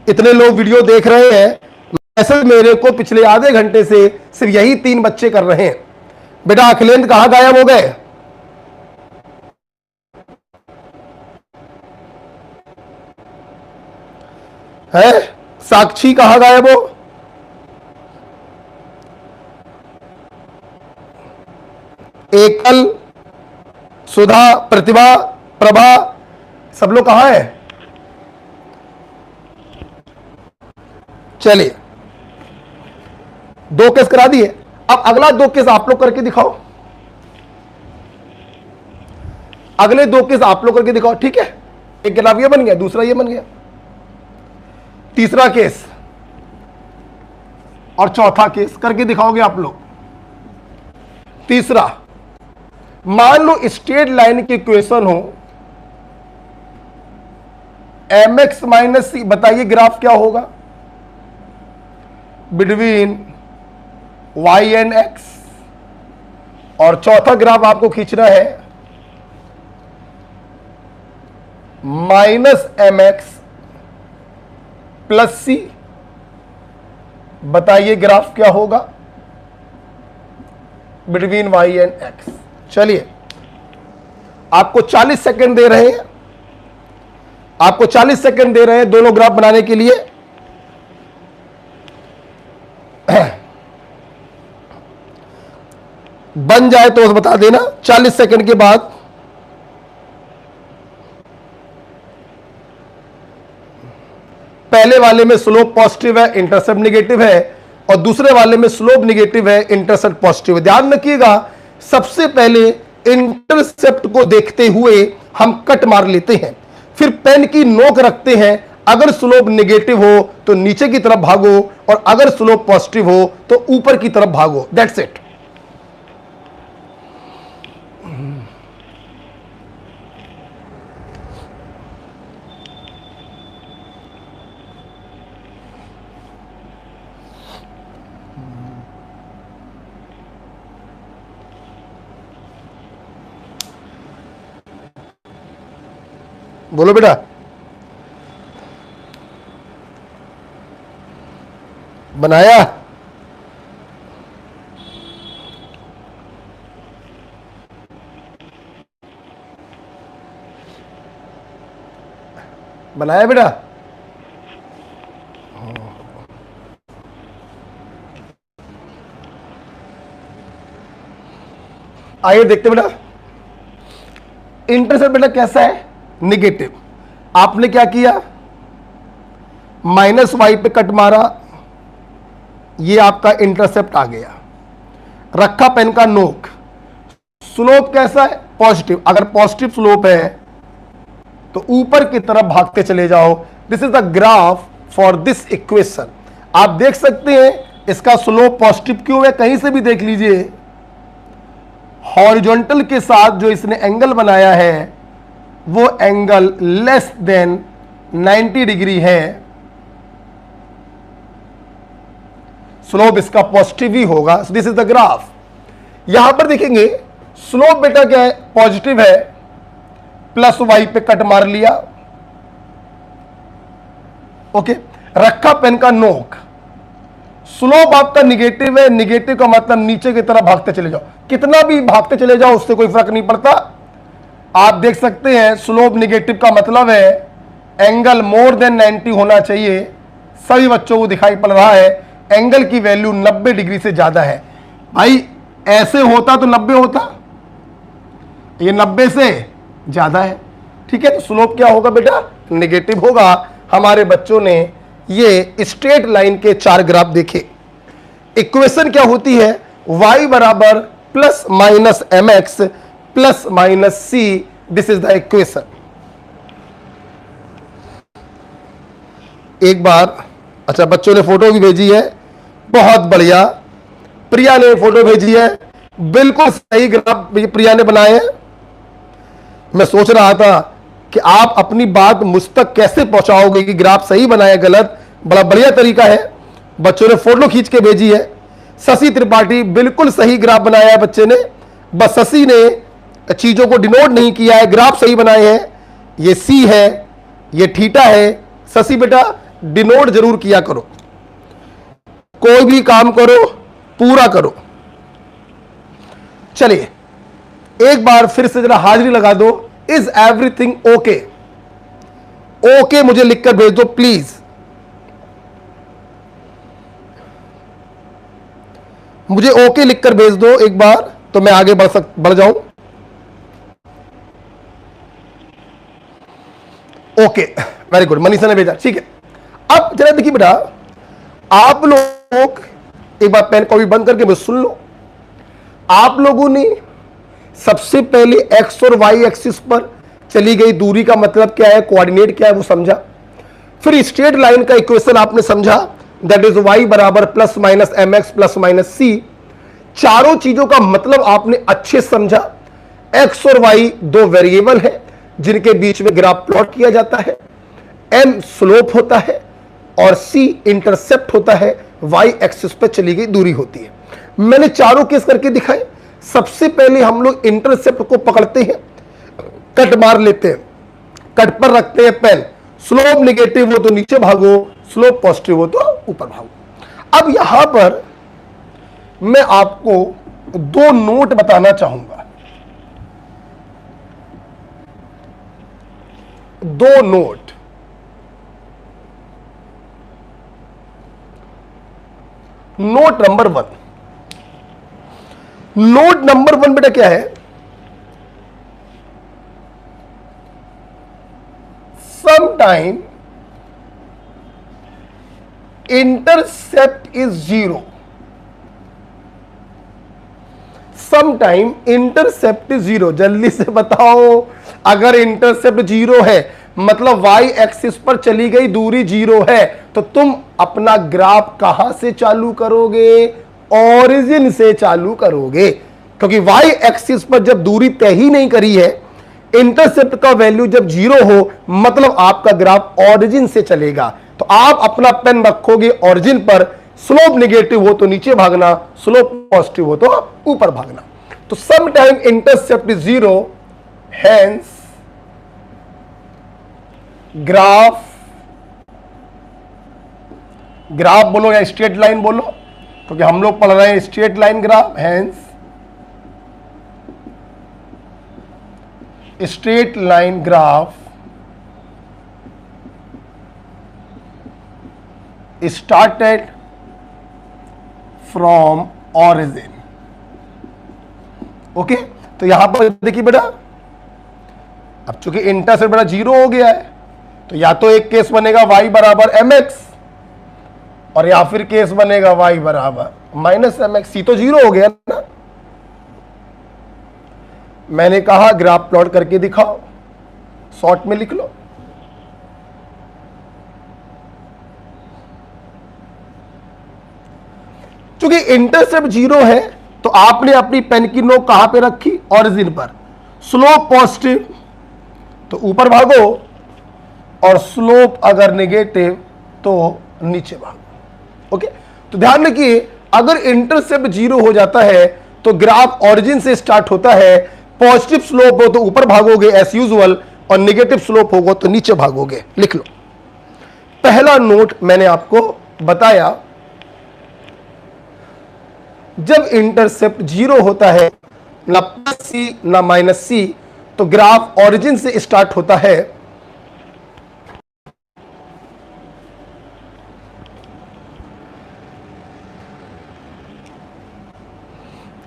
इतने लोग वीडियो देख रहे हैं, मैसेज मेरे को पिछले आधे घंटे से सिर्फ यही 3 बच्चे कर रहे हैं। बेटा अखिलेंद्र कहां गायब हो गए? है? साक्षी कहां गायब हो? एकल, सुधा, प्रतिभा, प्रभा, सब लोग कहां है? चलिए, 2 केस करा दिए। अब अगला 2 केस आप लोग करके दिखाओ। अगले 2 केस आप लोग करके दिखाओ, ठीक है? एक ग्राफ ये बन गया, दूसरा ये बन गया, तीसरा केस और चौथा केस करके दिखाओगे आप लोग। तीसरा, मान लो स्ट्रेट लाइन की इक्वेशन हो mx माइनस सी, बताइए ग्राफ क्या होगा बिटवीन y एंड x। और चौथा ग्राफ आपको खींचना है माइनस mx प्लस सी। बताइए ग्राफ क्या होगा बिटवीन y एंड x। चलिए, आपको 40 सेकंड दे रहे हैं, आपको 40 सेकंड दे रहे हैं दोनों ग्राफ बनाने के लिए। बन जाए तो बता देना 40 सेकंड के बाद। पहले वाले में स्लोप पॉजिटिव है, इंटरसेप्ट नेगेटिव है, और दूसरे वाले में स्लोप नेगेटिव है, इंटरसेप्ट पॉजिटिव है। ध्यान रखिएगा, सबसे पहले इंटरसेप्ट को देखते हुए हम कट मार लेते हैं, फिर पेन की नोक रखते हैं। अगर स्लोप नेगेटिव हो तो नीचे की तरफ भागो, और अगर स्लोप पॉजिटिव हो तो ऊपर की तरफ भागो। That's it. बोलो बेटा। बनाया? बनाया बेटा? आइए देखते बेटा, इंटरसेप्ट बेटा कैसा है? नेगेटिव। आपने क्या किया? माइनस वाई पे कट मारा, ये आपका इंटरसेप्ट आ गया। रखा पेन का नोक। स्लोप कैसा है? पॉजिटिव। अगर पॉजिटिव स्लोप है तो ऊपर की तरफ भागते चले जाओ। This is the graph for this equation. आप देख सकते हैं इसका स्लोप पॉजिटिव क्यों है, कहीं से भी देख लीजिए। हॉरिजॉन्टल के साथ जो इसने एंगल बनाया है वो एंगल लेस देन 90 डिग्री है। स्लोप इसका पॉजिटिव ही होगा। This is the graph. यहां पर देखेंगे स्लोप बेटा क्या है? पॉजिटिव है, प्लस वाई पे कट मार लिया। ओके, रखा पेन का नोक। स्लोप आपका निगेटिव है, निगेटिव का मतलब नीचे की तरफ भागते चले जाओ। कितना भी भागते चले जाओ उससे कोई फर्क नहीं पड़ता। आप देख सकते हैं स्लोप निगेटिव का मतलब है एंगल मोर देन 90 होना चाहिए। सभी बच्चों को दिखाई पड़ रहा है एंगल की वैल्यू 90 डिग्री से ज्यादा है। भाई ऐसे होता तो 90 होता, ये 90 से ज्यादा है। ठीक है, तो स्लोप क्या होगा बेटा? नेगेटिव होगा। हमारे बच्चों ने ये स्ट्रेट लाइन के 4 ग्राफ देखे। इक्वेशन क्या होती है? y बराबर plus minus mx plus minus C. This is the equation. एक बार, अच्छा बच्चों ने फोटो भी भेजी है, बहुत बढ़िया। प्रिया ने फोटो भेजी है, बिल्कुल सही ग्राफ प्रिया ने बनाए हैं। मैं सोच रहा था कि आप अपनी बात मुझ तक कैसे पहुंचाओगे कि ग्राफ सही बनाए गलत। बड़ा बढ़िया तरीका है, बच्चों ने फोटो खींच के भेजी है। शशि त्रिपाठी बिल्कुल सही ग्राफ बनाया है बच्चे ने, बस शशि ने चीजों को डिनोट नहीं किया है, ग्राफ सही बनाए हैं। ये सी है, ये थीटा है। शशि बेटा डिनोट जरूर किया करो, कोई भी काम करो पूरा करो। चलिए एक बार फिर से जरा हाजिरी लगा दो। Is everything okay? ओके मुझे लिखकर भेज दो प्लीज। मुझे ओके लिखकर भेज दो एक बार, तो मैं आगे बढ़ जाऊं। ओके, वेरी गुड, मनीषा ने भेजा, ठीक है। अब जरा देखिए बेटा, आप लोग एक बार पेन कॉपी बंद करके मुझे सुन लो। आप लोगों ने सबसे पहले एक्स और वाई एक्सिस पर चली गई दूरी का मतलब क्या है, कोऑर्डिनेट क्या है वो समझा। फिर स्ट्रेट लाइन का इक्वेशन आपने समझा, दैट इज वाई बराबर plus minus M X plus minus C. चारों चीजों का मतलब आपने अच्छे समझा। एक्स और वाई दो वेरिएबल है जिनके बीच में ग्राफ प्लॉट किया जाता है। एम स्लोप होता है और सी इंटरसेप्ट होता है, वाई एक्सिस पर चली गई दूरी होती है। मैंने चारों केस करके दिखाए। सबसे पहले हम लोग इंटरसेप्ट को पकड़ते हैं, कट मार लेते हैं, कट पर रखते हैं पेन। स्लोप नेगेटिव हो तो नीचे भागो, स्लोप पॉजिटिव हो तो ऊपर भागो। अब यहां पर मैं आपको दो नोट बताना चाहूंगा, दो note. Note number one, note number one बेटा क्या है, sometime intercept is zero, sometime intercept is zero। जल्दी से बताओ, अगर इंटरसेप्ट जीरो है मतलब वाई एक्सिस पर चली गई दूरी जीरो है, तो तुम अपना ग्राफ कहां से चालू करोगे, ओरिजिन से चालू करोगे। क्योंकि वाई एक्सिस पर जब दूरी तय ही नहीं करी है, इंटरसेप्ट का वैल्यू जब जीरो हो मतलब आपका ग्राफ ओरिजिन से चलेगा। तो आप अपना पेन रखोगे ओरिजिन पर, स्लोप नेगेटिव हो तो नीचे भागना, स्लोप पॉजिटिव हो तो ऊपर भागना। तो some time intercept is zero, hence graph, graph बोलो या स्ट्रेट लाइन बोलो, क्योंकि हम लोग पढ़ रहे हैं straight line graph, hence straight line graph started from origin. Okay, तो यहां पर देखिए बेटा, अब चूंकि इंटरसेप्ट बेटा जीरो हो गया है, तो या तो एक केस बनेगा y बराबर एम एक्स, और या फिर केस बनेगा y बराबर माइनस एम एक्स। सी तो जीरो हो गया ना। मैंने कहा ग्राफ प्लॉट करके दिखाओ, शॉर्ट में लिख लो। चूंकि इंटरसेप्ट जीरो है तो आपने अपनी पेन की नोक कहां पे रखी, ओरिजिन पर। स्लोप पॉजिटिव तो ऊपर भागो, और स्लोप अगर नेगेटिव तो नीचे भागो। ओके, तो ध्यान रखिए, अगर इंटरसेप्ट जीरो हो जाता है तो ग्राफ ओरिजिन से स्टार्ट होता है। पॉजिटिव स्लोप हो तो ऊपर भागोगे एस यूजुअल, और नेगेटिव स्लोप होगा तो नीचे भागोगे। लिख लो, पहला नोट मैंने आपको बताया, जब इंटरसेप्ट जीरो होता है, ना प्लस सी ना माइनस सी, तो ग्राफ ओरिजिन से स्टार्ट होता है।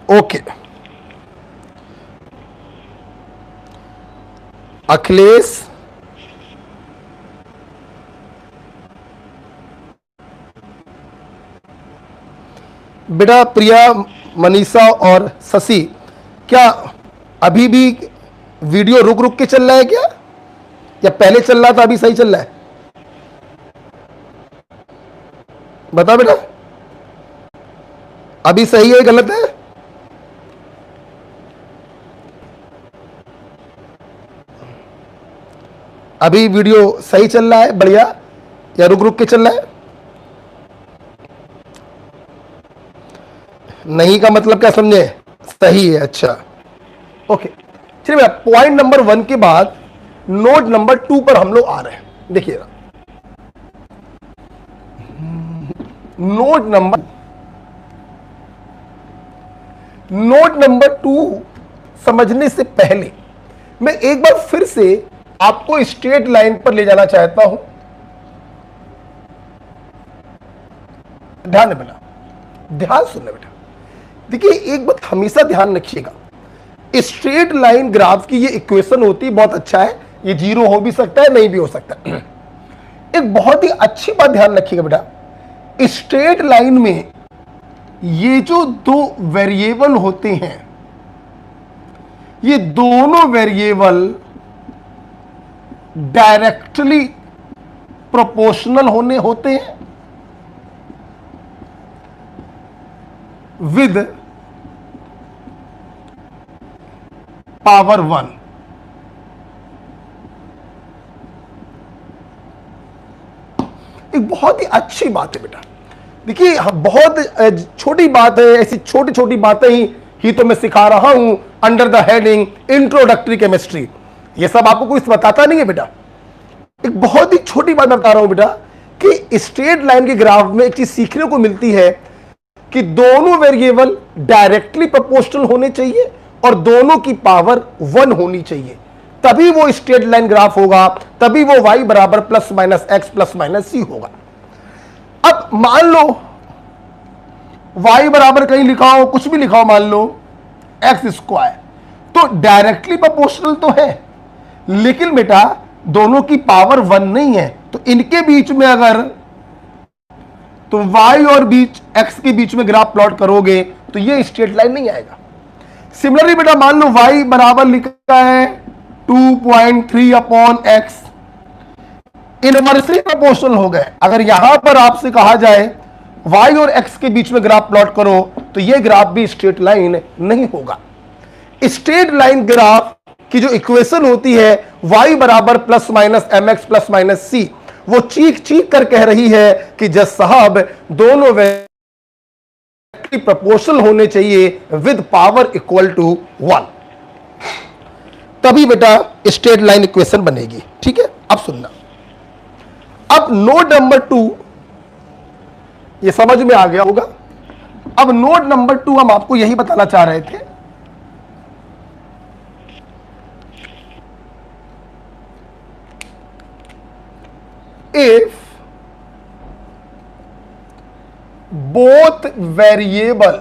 ओके, अखिलेश, बेटा प्रिया, मनीषा और शशि, क्या अभी भी वीडियो रुक रुक के चल रहा है क्या, या पहले चल रहा था अभी सही चल रहा है? बता बेटा, अभी सही है गलत है? अभी वीडियो सही चल रहा है, बढ़िया, या रुक रुक के चल रहा है? नहीं का मतलब क्या समझे? सही है, अच्छा, ओके। चलिए भैया, पॉइंट नंबर 1 के बाद नोट नंबर 2 पर हम लोग आ रहे हैं। देखिएगा, नोट नंबर 2 समझने से पहले मैं एक बार फिर से आपको स्ट्रेट लाइन पर ले जाना चाहता हूं। ध्यान देना, ध्यान सुनना बेटा। देखिए एक बात हमेशा ध्यान रखिएगा, स्ट्रेट लाइन ग्राफ की ये इक्वेशन होती है, बहुत अच्छा है, ये जीरो हो भी सकता है नहीं भी हो सकता है। एक बहुत ही अच्छी बात ध्यान रखिएगा बेटा, स्ट्रेट लाइन में ये जो दो वेरिएबल होते हैं, ये दोनों वेरिएबल डायरेक्टली प्रोपोर्शनल होते हैं विद पावर 1। एक बहुत ही अच्छी बात है बेटा, देखिए बहुत छोटी बात है, ऐसी छोटी छोटी बातें ही तो मैं सिखा रहा हूं under the heading introductory chemistry. ये सब आपको कोई बताता नहीं है बेटा, एक बहुत ही छोटी बात मैं बता रहा हूं बेटा कि स्ट्रेट लाइन के ग्राफ में एक चीज सीखने को मिलती है कि दोनों वेरिएबल डायरेक्टली प्रोपोर्शनल होने चाहिए और दोनों की पावर 1 होनी चाहिए, तभी वो स्ट्रेट लाइन ग्राफ होगा, तभी वो y बराबर plus minus X plus minus C होगा। अब मान लो y बराबर कहीं लिखा हो, कुछ भी लिखा हो, मान लो एक्स स्क्वायर, तो डायरेक्टली प्रोपोर्शनल तो है, लेकिन बेटा दोनों की पावर 1 नहीं है, तो इनके बीच में अगर तुम y और बीच x के बीच में ग्राफ प्लॉट करोगे तो ये स्ट्रेट लाइन नहीं आएगा। सिमिलरली बेटा मान लो y बराबर लिखा है 2.3 अपॉन एक्स, इनवर्सली प्रोपोर्शनल हो गए। अगर यहां पर आपसे कहा जाए y और x के बीच में ग्राफ प्लॉट करो तो ये ग्राफ भी स्ट्रेट लाइन नहीं होगा। स्ट्रेट लाइन ग्राफ की जो इक्वेशन होती है y बराबर plus minus M X plus minus C, वो चीख चीख कर कह रही है कि जज साहब दोनों प्रोपोर्शनल होने चाहिए विद पावर इक्वल टू 1, तभी बेटा स्ट्रेट लाइन इक्वेशन बनेगी। ठीक है, अब सुनना, अब नोट नंबर 2 ये समझ में आ गया होगा। अब नोट नंबर 2 हम आपको यही बताना चाह रहे थे, if both variable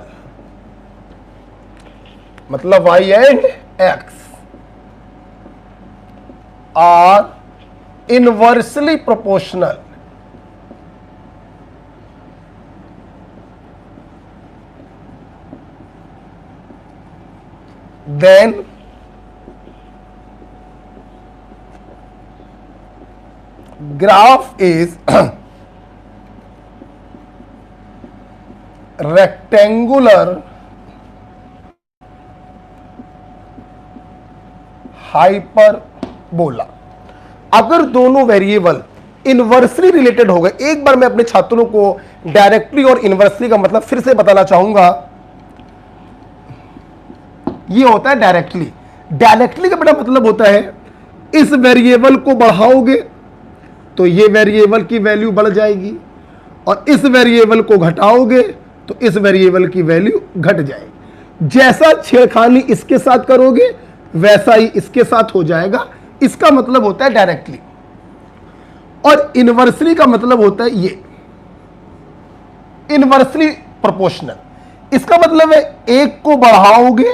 मतलब y and x are inversely proportional, then graph is rectangular hyperbola. अगर दोनों वेरिएबल इनवर्सली रिलेटेड हो गए, एक बार मैं अपने छात्रों को डायरेक्टली और इनवर्सली का मतलब फिर से बताना चाहूंगा। ये होता है डायरेक्टली, डायरेक्टली का बड़ा मतलब होता है इस वेरिएबल को बढ़ाओगे तो ये वेरिएबल की वैल्यू बढ़ जाएगी, और इस वेरिएबल को घटाओगे तो इस वेरिएबल की वैल्यू घट जाएगी। जैसा छेड़खानी इसके साथ करोगे वैसा ही इसके साथ हो जाएगा। इसका मतलब होता है डायरेक्टली, और इनवर्सली का मतलब होता है ये इनवर्सली प्रोपोर्शनल। इसका मतलब है एक को बढ़ाओगे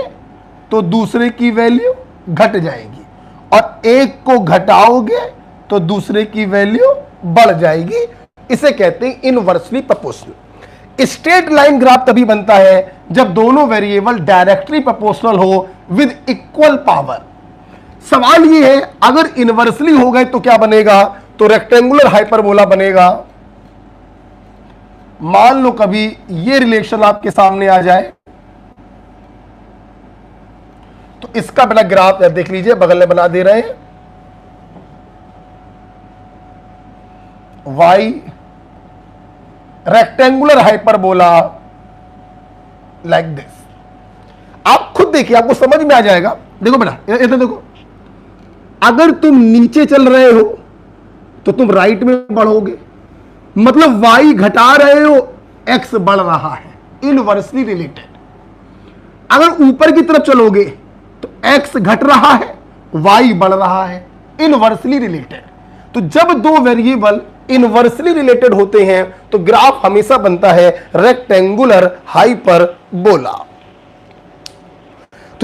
तो दूसरे की वैल्यू घट जाएगी, और एक को घटाओगे तो दूसरे की वैल्यू बढ़ जाएगी। इसे कहते हैं inversely proportional. Straight line graph तभी बनता है जब दोनों वेरिएबल डायरेक्टली प्रोपोर्शनल हो विद इक्वल पावर। सवाल ये है अगर इनवर्सली हो गए तो क्या बनेगा, तो रेक्टेंगुलर हाइपरबोला बनेगा। मान लो कभी ये रिलेशन आपके सामने आ जाए तो इसका बना ग्राफ देख लीजिए, बगल में बना दे रहे हैं। y rectangular hyperbola like this. आप खुद देखिए, आपको समझ में आ जाएगा। देखो बेटा, इधर देखो, अगर तुम नीचे चल रहे हो तो तुम राइट में बढ़ोगे, मतलब y घटा रहे हो, x बढ़ रहा है, इनवर्सली रिलेटेड। अगर ऊपर की तरफ चलोगे तो x घट रहा है, y बढ़ रहा है, इनवर्सली रिलेटेड। तो जब दो वेरिएबल इनवर्सली रिलेटेड होते हैं तो ग्राफ हमेशा बनता है रेक्टेंगुलर हाइपरबोला।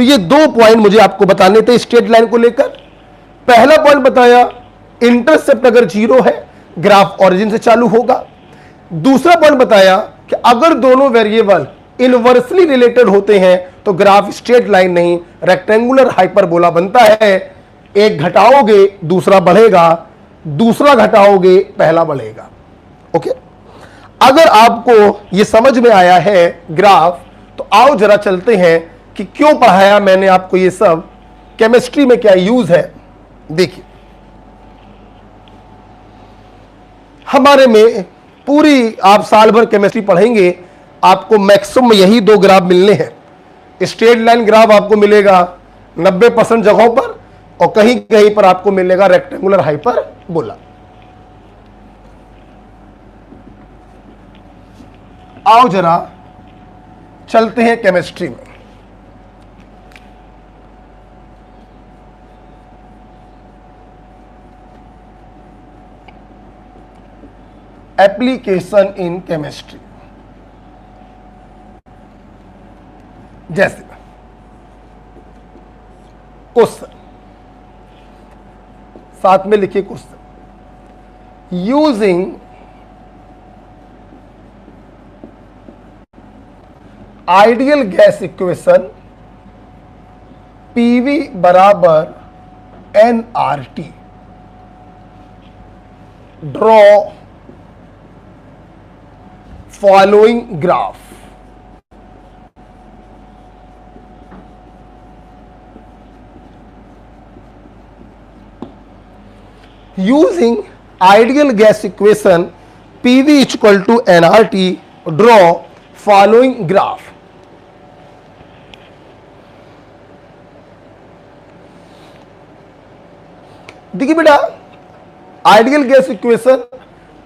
तो ये 2 पॉइंट मुझे आपको बताने थे स्ट्रेट लाइन को लेकर। पहला पॉइंट बताया, इंटरसेप्ट अगर 0 है ग्राफ ओरिजिन से चालू होगा। दूसरा पॉइंट बताया कि अगर दोनों वेरिएबल इनवर्सली रिलेटेड होते हैं तो ग्राफ स्ट्रेट लाइन नहीं रेक्टेंगुलर हाइपरबोला बनता है। एक घटाओगे दूसरा बढ़ेगा, दूसरा घटाओगे पहला बढ़ेगा। ओके, अगर आपको यह समझ में आया है ग्राफ, तो आओ जरा चलते हैं कि क्यों पढ़ाया मैंने आपको ये सब, केमिस्ट्री में क्या यूज है। देखिए, हमारे में पूरी आप साल भर केमिस्ट्री पढ़ेंगे, आपको मैक्सिमम यही 2 ग्राफ मिलने हैं। स्ट्रेट लाइन ग्राफ आपको मिलेगा 90% जगहों पर, और कहीं कहीं पर आपको मिलेगा रेक्टेंगुलर हाइपरबोला। आओ जरा चलते हैं केमिस्ट्री में। एप्लीकेशन इन केमिस्ट्री, जैसे क्वेश्चन साथ में लिखिए, question using ideal gas equation PV बराबर nRT, draw following graph. Using ideal gas equation PV equal to nRT, draw following graph। देखिए बेटा, आइडियल गैस इक्वेशन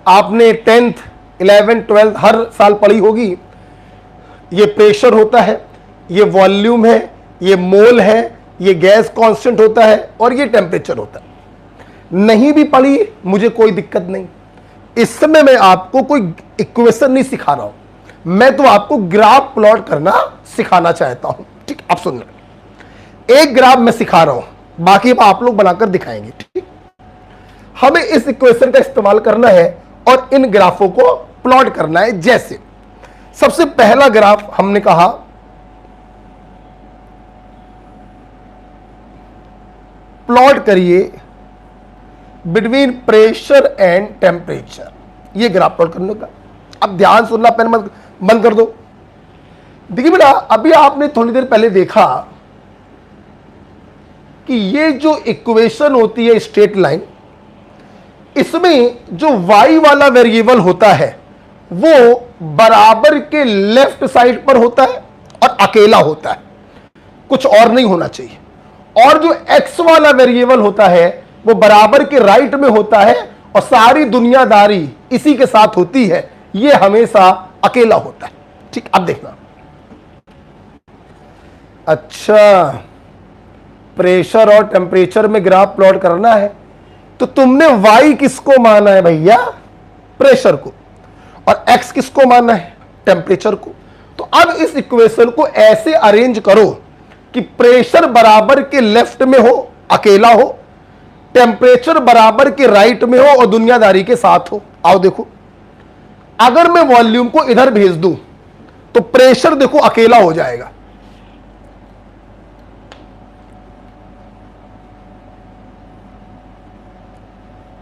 आपने 10th 11th 12th हर साल पढ़ी होगी। ये प्रेशर होता है, ये वॉल्यूम है, ये मोल है, ये गैस कांस्टेंट होता है, और ये टेम्परेचर होता है। नहीं भी पढ़ी मुझे कोई दिक्कत नहीं, इस समय मैं आपको कोई इक्वेशन नहीं सिखा रहा हूं, मैं तो आपको ग्राफ प्लॉट करना सिखाना चाहता हूं। ठीक, आप सुन रहे, एक ग्राफ मैं सिखा रहा हूं, बाकी आप लोग बनाकर दिखाएंगे। ठीक, हमें इस इक्वेशन का इस्तेमाल करना है और इन ग्राफों को प्लॉट करना है। जैसे सबसे पहला ग्राफ हमने कहा प्लॉट करिए बिटवीन प्रेशर एंड टेम्परेचर, ये ग्राफ प्लॉट करने का। अब ध्यान सुनना, पेन मत बंद कर दो। देखिए बेटा, अभी आपने थोड़ी देर पहले देखा कि ये जो इक्वेशन होती है स्ट्रेट लाइन, इसमें जो y वाला वेरिएबल होता है वो बराबर के लेफ्ट साइड पर होता है और अकेला होता है, कुछ और नहीं होना चाहिए। और जो x वाला वेरिएबल होता है वो बराबर के राइट में होता है और सारी दुनियादारी इसी के साथ होती है, ये हमेशा अकेला होता है। ठीक, अब देखना। अच्छा, प्रेशर और टेम्परेचर में ग्राफ प्लॉट करना है, तो तुमने y किसको माना है भैया? प्रेशर को। और x किसको माना है? टेम्परेचर को। तो अब इस इक्वेशन को ऐसे अरेंज करो कि प्रेशर बराबर के लेफ्ट में हो, अकेला हो, टेम्परेचर बराबर के राइट में हो और दुनियादारी के साथ हो। आओ देखो, अगर मैं वॉल्यूम को इधर भेज दूं तो प्रेशर देखो अकेला हो जाएगा,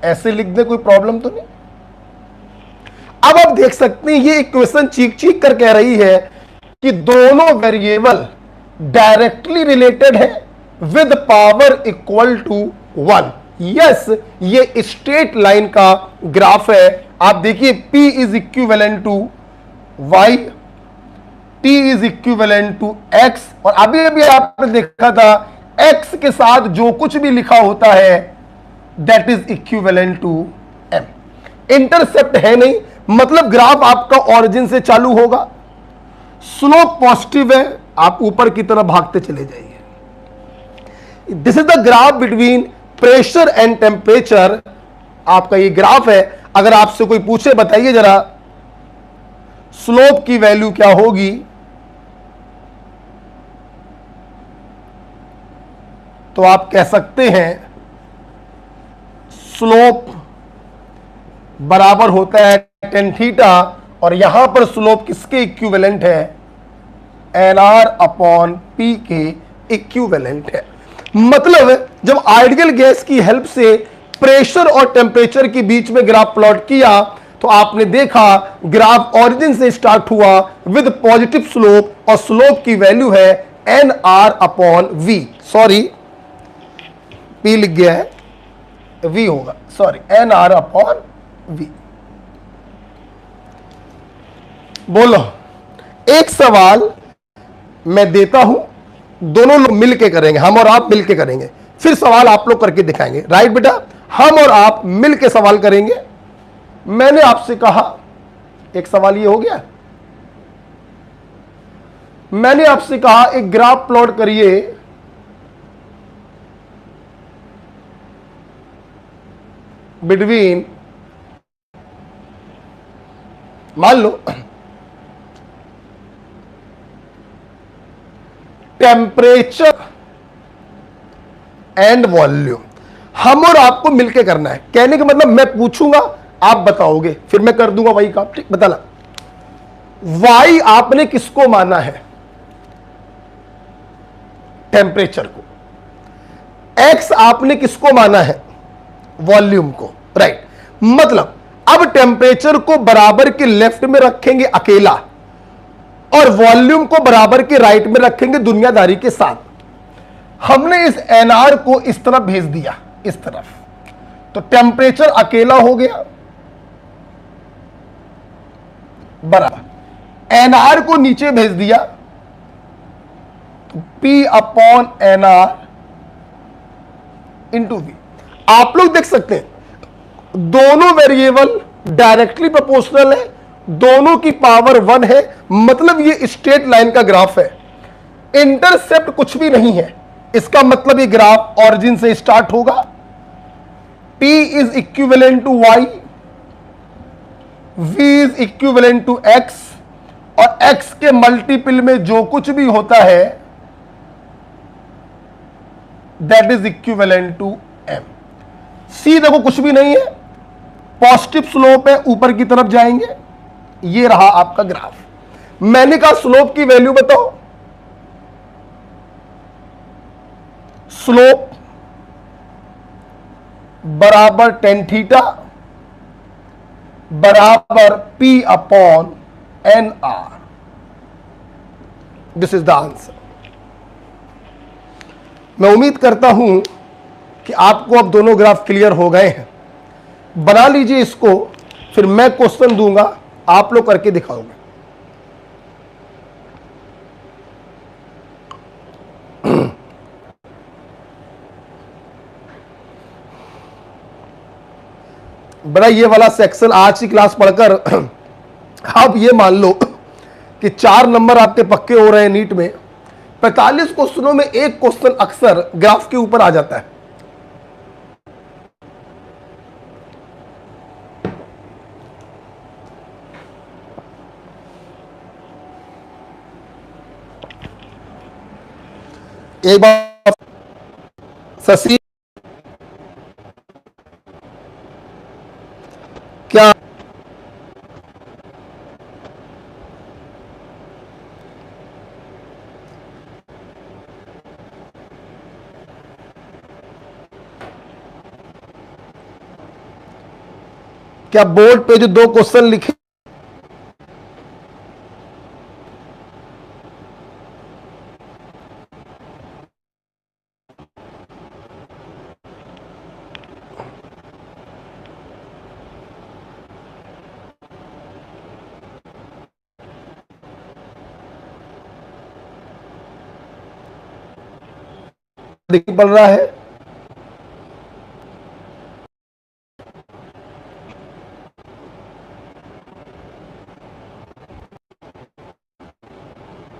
ऐसे लिख दे, कोई प्रॉब्लम तो नहीं। अब आप देख सकते हैं ये इक्वेशन चीख चीख कर कह रही है कि दोनों वेरिएबल डायरेक्टली रिलेटेड है with power equal to 1। Yes, ये स्ट्रेट लाइन का ग्राफ है। आप देखिए P is equivalent to Y, T is equivalent to X, और अभी अभी आपने देखा था X के साथ जो कुछ भी लिखा होता है that is equivalent to M। Intercept है नहीं, मतलब ग्राफ आपका ओरिजिन से चालू होगा, स्लोप पॉजिटिव है, आप ऊपर की तरफ भागते चले जाइए। This is the graph between pressure and temperature, आपका ये ग्राफ है। अगर आपसे कोई पूछे बताइए जरा स्लोप की वैल्यू क्या होगी, तो आप कह सकते हैं स्लोप बराबर होता है टेन थीटा, और यहां पर स्लोप किसके इक्विवेलेंट है? एन आर अपॉन पी के इक्विवेलेंट है। मतलब जब आइडियल गैस की हेल्प से प्रेशर और टेम्परेचर के बीच में ग्राफ प्लॉट किया तो आपने देखा ग्राफ ओरिजिन से स्टार्ट हुआ विद पॉजिटिव स्लोप, और स्लोप की वैल्यू है N R upon V. Sorry, P लिख गया है, वी होगा, sorry, N R upon V. बोलो, एक सवाल मैं देता हूं, दोनों लोग मिलके करेंगे, हम और आप मिलके करेंगे, फिर सवाल आप लोग करके दिखाएंगे। राइट बेटा, हम और आप मिलके सवाल करेंगे। मैंने आपसे कहा, एक सवाल ये हो गया, मैंने आपसे कहा एक ग्राफ प्लॉट करिए बिटवीन, मान लो टेम्परेचर एंड वॉल्यूम। हम और आपको मिलके करना है। कहने का मतलब मैं पूछूंगा, आप बताओगे, फिर मैं कर दूंगा वही काम। ठीक, बताना। वाई आपने किसको माना है? टेम्परेचर को। एक्स आपने किसको माना है? वॉल्यूम को। राइट, मतलब अब टेम्परेचर को बराबर के लेफ्ट में रखेंगे अकेला, और वॉल्यूम को बराबर के राइट में रखेंगे दुनियादारी के साथ। हमने इस एनआर को इस तरफ भेज दिया, इस तरफ, तो टेम्परेचर अकेला हो गया बराबर, एनआर को नीचे भेज दिया तो P upon NR into V. आप लोग देख सकते हैं दोनों वेरिएबल डायरेक्टली प्रोपोर्शनल है, दोनों की पावर 1 है, मतलब ये स्ट्रेट लाइन का ग्राफ है, इंटरसेप्ट कुछ भी नहीं है। इसका मतलब ये ग्राफ ऑरिजिन से स्टार्ट होगा, P is equivalent to Y, V is equivalent to X, और X के मल्टीपल में जो कुछ भी होता है that is equivalent to M। C देखो कुछ भी नहीं है, पॉजिटिव स्लोप है, ऊपर की तरफ जाएंगे। ये रहा आपका ग्राफ। मैंने कहा स्लोप की वैल्यू बताओ। स्लोप बराबर टेन थीटा बराबर P upon N R. This is the answer. मैं उम्मीद करता हूं कि आपको अब दोनों ग्राफ क्लियर हो गए हैं। बना लीजिए इसको, फिर मैं क्वेश्चन दूंगा, आप लोग करके दिखाओगे। बड़ा ये वाला सेक्शन आज की क्लास पढ़कर आप ये मान लो कि 4 नंबर आपके पक्के हो रहे हैं नीट में। 45 क्वेश्चनों में एक क्वेश्चन अक्सर ग्राफ के ऊपर आ जाता है। एक बार शशि, क्या क्या बोर्ड पे जो 2 क्वेश्चन लिखे देखिए पड़ रहा है?